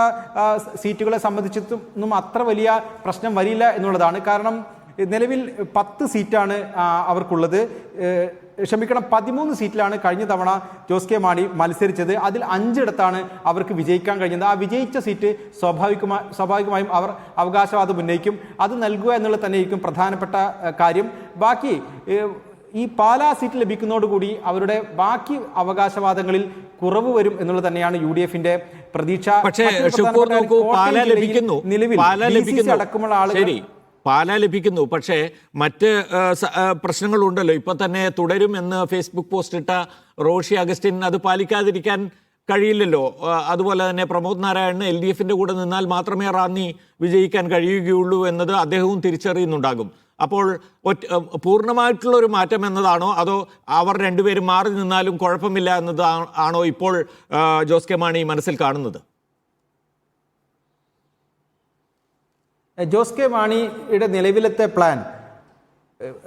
സീറ്റുകളെ സംബന്ധിച്ചിട്ടൊന്നും അത്ര വലിയ പ്രശ്നം വരില്ല എന്നുള്ളതാണ്. കാരണം നിലവിൽ 10 സീറ്റാണ് അവർക്കുള്ളത്. 13 സീറ്റിലാണ് കഴിഞ്ഞ തവണ ജോസ് കെ മാണി മത്സരിച്ചത്. അതിൽ 5 ഇടത്താണ് അവർക്ക് വിജയിക്കാൻ കഴിഞ്ഞത്. ആ വിജയിച്ച സീറ്റ് സ്വാഭാവികമായും അവർ അവകാശവാദം ഉന്നയിക്കും. അത് നൽകുക എന്നുള്ളത് തന്നെയായിരിക്കും പ്രധാനപ്പെട്ട കാര്യം. ബാക്കി ഈ പാലാ സീറ്റ് ലഭിക്കുന്നതോടുകൂടി അവരുടെ ബാക്കി അവകാശവാദങ്ങളിൽ കുറവ് വരും എന്നുള്ളത് തന്നെയാണ് UDF-ന്റെ പ്രതീക്ഷ. നിലവിൽ അടക്കമുള്ള ആളുകൾ പാല ലഭിക്കുന്നു, പക്ഷേ മറ്റ് പ്രശ്നങ്ങളുണ്ടല്ലോ. ഇപ്പൊ തന്നെ തുടരും എന്ന് ഫേസ്ബുക്ക് പോസ്റ്റ് ഇട്ട റോഷി അഗസ്റ്റിൻ അത് പാലിക്കാതിരിക്കാൻ കഴിയില്ലല്ലോ. അതുപോലെ തന്നെ പ്രമോദ് നാരായണന് LDF-ന്റെ കൂടെ നിന്നാൽ മാത്രമേ റാന്നി വിജയിക്കാൻ കഴിയുകയുള്ളൂ എന്നത് അദ്ദേഹവും തിരിച്ചറിയുന്നുണ്ടാകും. അപ്പോൾ പൂർണ്ണമായിട്ടുള്ള ഒരു മാറ്റം എന്നതാണോ, അതോ അവർ രണ്ടുപേരും മാറി നിന്നാലും കുഴപ്പമില്ല എന്നതാണോ ഇപ്പോൾ ജോസ് കെ മാണി മനസ്സിൽ കാണുന്നത്? ജോസ് കെ മാണിയുടെ നിലവിലത്തെ പ്ലാൻ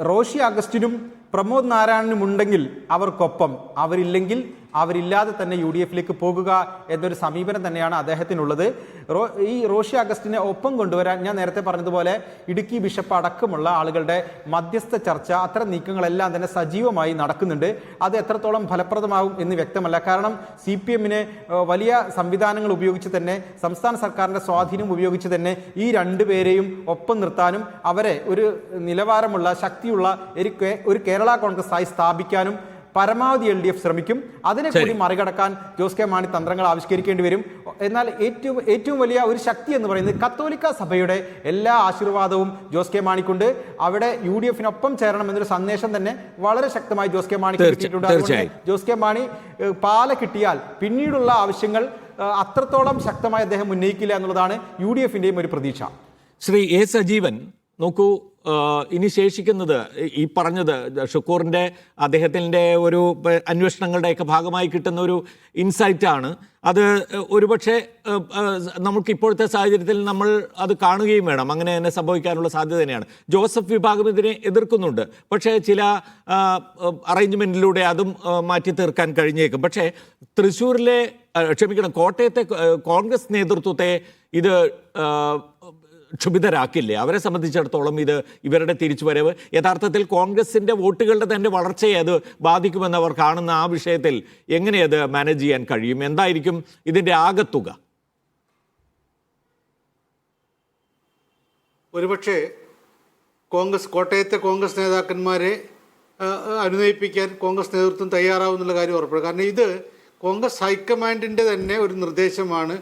റോഷി അഗസ്റ്റിനും പ്രമോദ് നാരായണനും ഉണ്ടെങ്കിൽ അവർക്കൊപ്പം, അവരില്ലെങ്കിൽ അവരില്ലാതെ തന്നെ UDF-ലേക്ക് പോകുക എന്നൊരു സമീപനം തന്നെയാണ് അദ്ദേഹത്തിനുള്ളത്. ഈ റോഷി അഗസ്റ്റിനെ ഒപ്പം കൊണ്ടുവരാൻ ഞാൻ നേരത്തെ പറഞ്ഞതുപോലെ ഇടുക്കി ബിഷപ്പ് അടക്കമുള്ള ആളുകളുടെ മധ്യസ്ഥ ചർച്ച, അത്തരം നീക്കങ്ങളെല്ലാം തന്നെ സജീവമായി നടക്കുന്നുണ്ട്. അത് എത്രത്തോളം ഫലപ്രദമാകും എന്ന് വ്യക്തമല്ല. കാരണം CPM-ന് വലിയ സംവിധാനങ്ങൾ ഉപയോഗിച്ച് തന്നെ, സംസ്ഥാന സർക്കാരിന്റെ സ്വാധീനം ഉപയോഗിച്ച് തന്നെ ഈ രണ്ടുപേരെയും ഒപ്പം നിർത്താനും അവരെ ഒരു നിലവാരമുള്ള ശക്തിയുള്ള ഒരു കേരള കോൺഗ്രസ് ആയി സ്ഥാപിക്കാനും പരമാവധി LDF ശ്രമിക്കും. അതിനെ കൂടി മറികടക്കാൻ ജോസ് കെ മാണി തന്ത്രങ്ങൾ ആവിഷ്കരിക്കേണ്ടി വരും. എന്നാൽ ഏറ്റവും വലിയ ഒരു ശക്തി എന്ന് പറയുന്നത് കത്തോലിക്ക സഭയുടെ എല്ലാ ആശീർവാദവും ജോസ് കെ മാണിക്കുണ്ട്. അവിടെ UDF-നൊപ്പം ചേരണം എന്നൊരു സന്ദേശം തന്നെ വളരെ ശക്തമായി ജോസ് കെ മാണിക്ക് കിട്ടിയിട്ടുണ്ട്. അതുകൊണ്ട് ജോസ് കെ മാണി പാല കിട്ടിയാൽ പിന്നീടുള്ള ആവശ്യങ്ങൾ അത്രത്തോളം ശക്തമായി അദ്ദേഹം ഉന്നയിക്കില്ല എന്നുള്ളതാണ് UDF-ന്റെയും ഒരു പ്രതീക്ഷ. ശ്രീ എ സജീവൻ, നോക്കൂ, ഇനി ശേഷിക്കുന്നത് ഈ പറഞ്ഞത് ഷുക്കൂറിൻ്റെ അദ്ദേഹത്തിൻ്റെ ഒരു അന്വേഷണങ്ങളുടെയൊക്കെ ഭാഗമായി കിട്ടുന്ന ഒരു ഇൻസൈറ്റാണ്. അത് ഒരുപക്ഷെ നമുക്ക് ഇപ്പോഴത്തെ സാഹചര്യത്തിൽ നമ്മൾ അത് കാണുകയും വേണം. അങ്ങനെ തന്നെ സംഭവിക്കാനുള്ള സാധ്യത തന്നെയാണ്. ജോസഫ് വിഭാഗം ഇതിനെ എതിർക്കുന്നുണ്ട്. പക്ഷേ ചില അറേഞ്ച്മെൻറ്റിലൂടെ അതും മാറ്റി തീർക്കാൻ കഴിഞ്ഞേക്കും. പക്ഷേ കോട്ടയത്തെ കോൺഗ്രസ് നേതൃത്വത്തെ ഇത് ക്ഷുഭിതരാക്കില്ലേ? അവരെ സംബന്ധിച്ചിടത്തോളം ഇവരുടെ തിരിച്ചുവരവ് യഥാർത്ഥത്തിൽ കോൺഗ്രസിൻ്റെ വോട്ടുകളുടെ തന്നെ വളർച്ചയെ അത് ബാധിക്കുമെന്ന് അവർ കാണുന്ന ആ വിഷയത്തിൽ എങ്ങനെ അത് മാനേജ് ചെയ്യാൻ കഴിയും? എന്തായിരിക്കും ഇതിൻ്റെ ആകത്തുക? ഒരുപക്ഷെ കോട്ടയത്തെ കോൺഗ്രസ് നേതാക്കന്മാരെ അനുനയിപ്പിക്കാൻ കോൺഗ്രസ് നേതൃത്വം തയ്യാറാവുന്നുള്ള കാര്യം ഉറപ്പാണ്. കാരണം ഇത് കോൺഗ്രസ് ഹൈക്കമാൻഡിൻ്റെ തന്നെ ഒരു നിർദ്ദേശമാണ്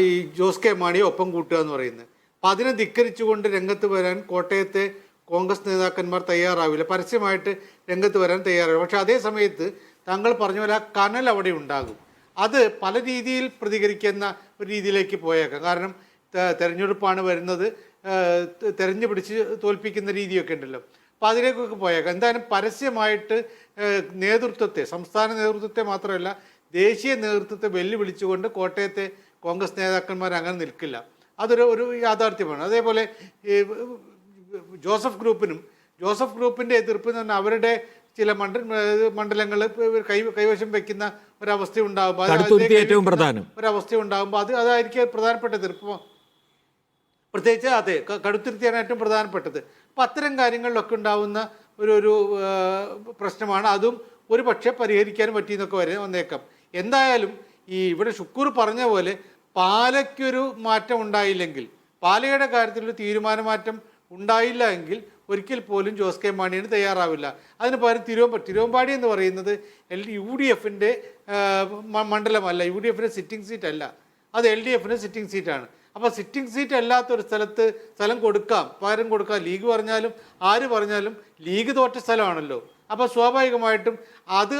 ഈ ജോസ് കെ മാണിയെ ഒപ്പം കൂട്ടുക എന്ന് പറയുന്നത്. അപ്പം അതിനെ ധിക്കരിച്ചുകൊണ്ട് രംഗത്ത് വരാൻ കോട്ടയത്തെ കോൺഗ്രസ് നേതാക്കന്മാർ തയ്യാറാവില്ല, പരസ്യമായിട്ട് രംഗത്ത് വരാൻ തയ്യാറാവില്ല. പക്ഷേ അതേ സമയത്ത് താങ്കൾ പറഞ്ഞ പോലെ ആ കനൽ അവിടെ ഉണ്ടാകും. അത് പല രീതിയിൽ പ്രതികരിക്കുന്ന ഒരു രീതിയിലേക്ക് പോയേക്കാം. കാരണം തെരഞ്ഞെടുപ്പാണ് വരുന്നത്, തെരഞ്ഞു പിടിച്ച് തോൽപ്പിക്കുന്ന രീതിയൊക്കെ ഉണ്ടല്ലോ. അപ്പോൾ അതിലേക്കൊക്കെ പോയേക്കാം. എന്തായാലും പരസ്യമായിട്ട് സംസ്ഥാന നേതൃത്വത്തെ മാത്രമല്ല ദേശീയ നേതൃത്വത്തെ വെല്ലുവിളിച്ചുകൊണ്ട് കോട്ടയത്തെ കോൺഗ്രസ് നേതാക്കന്മാർ അങ്ങനെ നിൽക്കില്ല. അതൊരു യാഥാർത്ഥ്യമാണ്. അതേപോലെ ജോസഫ് ഗ്രൂപ്പിൻ്റെ എതിർപ്പ് എന്ന് പറഞ്ഞാൽ അവരുടെ ചില മണ്ഡലങ്ങൾ കൈവശം വെക്കുന്ന ഒരവസ്ഥ ഉണ്ടാകുമ്പോൾ ഒരവസ്ഥ ഉണ്ടാകുമ്പോൾ അതായിരിക്കും പ്രധാനപ്പെട്ട എതിർപ്പ്. പ്രത്യേകിച്ച് കടുത്തുരുത്തിയാണ് ഏറ്റവും പ്രധാനപ്പെട്ടത്. അപ്പം അത്തരം കാര്യങ്ങളിലൊക്കെ ഉണ്ടാകുന്ന ഒരു പ്രശ്നമാണ്. അതും ഒരു പക്ഷേ പരിഹരിക്കാൻ പറ്റിയെന്നൊക്കെ വന്നേക്കാം. എന്തായാലും ഇവിടെ ഷുക്കൂർ പറഞ്ഞ പോലെ പാലയ്ക്കൊരു മാറ്റം ഉണ്ടായില്ലെങ്കിൽ, പാലയുടെ കാര്യത്തിലൊരു തീരുമാനമാറ്റം ഉണ്ടായില്ല എങ്കിൽ ഒരിക്കൽ പോലും ജോസ് കെ മാണിന് തയ്യാറാവില്ല. അതിന് പകരം തിരുവമ്പാടി എന്ന് പറയുന്നത് UDF-ന്റെ മണ്ഡലമല്ല, UDF-ന്റെ സിറ്റിംഗ് സീറ്റ് അല്ല, അത് LDF-ന്റെ സിറ്റിംഗ് സീറ്റാണ്. അപ്പോൾ സിറ്റിംഗ് സീറ്റ് അല്ലാത്തൊരു സ്ഥലം പകരം കൊടുക്കാം. ലീഗ് പറഞ്ഞാലും ആര് പറഞ്ഞാലും ലീഗ് തോറ്റ സ്ഥലമാണല്ലോ. അപ്പോൾ സ്വാഭാവികമായിട്ടും അത്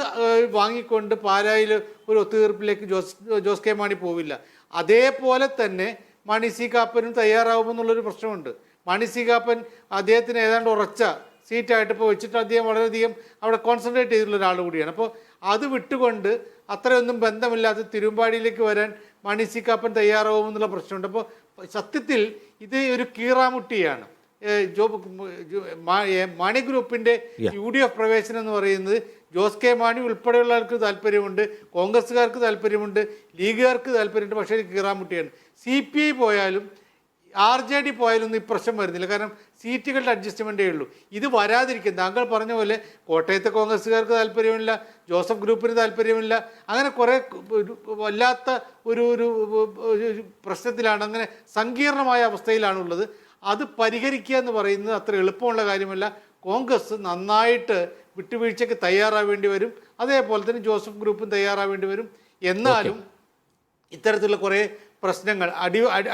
വാങ്ങിക്കൊണ്ട് പാലായിൽ ഒരു ഒത്തുതീർപ്പിലേക്ക് ജോസ് കെ മാണി പോവില്ല. അതേപോലെ തന്നെ മാണി സി കാപ്പനും തയ്യാറാവുമെന്നുള്ളൊരു പ്രശ്നമുണ്ട്. മാണി സി കാപ്പൻ അദ്ദേഹത്തിന് ഏതാണ്ട് ഉറച്ച സീറ്റായിട്ട് ഇപ്പോൾ വെച്ചിട്ട് അദ്ദേഹം വളരെയധികം അവിടെ കോൺസെൻട്രേറ്റ് ചെയ്തിട്ടുള്ള ഒരാൾ കൂടിയാണ്. അപ്പോൾ അത് വിട്ടുകൊണ്ട് അത്രയൊന്നും ബന്ധമില്ലാത്ത തിരുവമ്പാടിയിലേക്ക് വരാൻ മാണി സി കാപ്പൻ തയ്യാറാവുമെന്നുള്ള പ്രശ്നമുണ്ട്. അപ്പോൾ സത്യത്തിൽ ഇത് ഒരു കീറാമുട്ടിയാണ്. മാണി ഗ്രൂപ്പിൻ്റെ UDF പ്രവേശനം എന്ന് പറയുന്നത് ജോസ് കെ മാണി ഉൾപ്പെടെയുള്ളവർക്ക് താല്പര്യമുണ്ട്, കോൺഗ്രസ്സുകാർക്ക് താല്പര്യമുണ്ട്, ലീഗുകാർക്ക് താല്പര്യമുണ്ട്. പക്ഷേ കീറാമുട്ടിയാണ്. CPI പോയാലും RJD പോയാലും ഒന്നും ഈ പ്രശ്നം വരുന്നില്ല. കാരണം സീറ്റുകളുടെ അഡ്ജസ്റ്റ്മെൻറ്റേ ഉള്ളൂ. ഇത് വരാതിരിക്കും. താങ്കൾ പറഞ്ഞ പോലെ കോട്ടയത്തെ കോൺഗ്രസ്സുകാർക്ക് താല്പര്യമില്ല, ജോസഫ് ഗ്രൂപ്പിന് താല്പര്യമില്ല. അങ്ങനെ കുറേ വല്ലാത്ത ഒരു പ്രശ്നത്തിലാണ്, അങ്ങനെ സങ്കീർണമായ അവസ്ഥയിലാണുള്ളത്. അത് പരിഹരിക്കുക എന്ന് പറയുന്നത് അത്ര എളുപ്പമുള്ള കാര്യമല്ല. കോൺഗ്രസ് നന്നായിട്ട് വിട്ടുവീഴ്ചയ്ക്ക് തയ്യാറാവേണ്ടി വരും. അതേപോലെ തന്നെ ജോസഫ് ഗ്രൂപ്പും തയ്യാറാവേണ്ടി വരും. എന്നാലും ഇത്തരത്തിലുള്ള കുറേ പ്രശ്നങ്ങൾ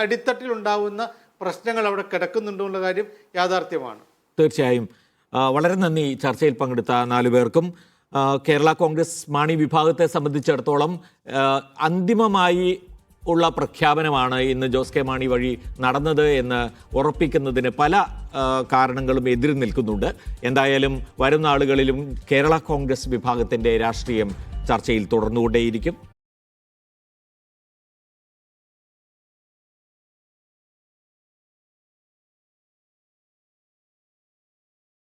അടിത്തട്ടിലുണ്ടാവുന്ന പ്രശ്നങ്ങൾ അവിടെ കിടക്കുന്നുണ്ടെന്നുള്ള കാര്യം യാഥാർത്ഥ്യമാണ്. തീർച്ചയായും വളരെ നന്ദി ചർച്ചയിൽ പങ്കെടുത്ത 4 പേർക്കും. കേരള കോൺഗ്രസ് മാണി വിഭാഗത്തെ സംബന്ധിച്ചിടത്തോളം അന്തിമമായി ഉള്ള പ്രഖ്യാപനമാണ് ഇന്ന് ജോസ് കെ മാണി വഴി നടന്നത് എന്ന് ഉറപ്പിക്കുന്നതിന് പല കാരണങ്ങളും എതിര് നിൽക്കുന്നുണ്ട്. എന്തായാലും വരുന്ന ആളുകളിലും കേരള കോൺഗ്രസ് വിഭാഗത്തിൻ്റെ രാഷ്ട്രീയം ചർച്ചയിൽ തുടർന്നുകൊണ്ടേയിരിക്കും.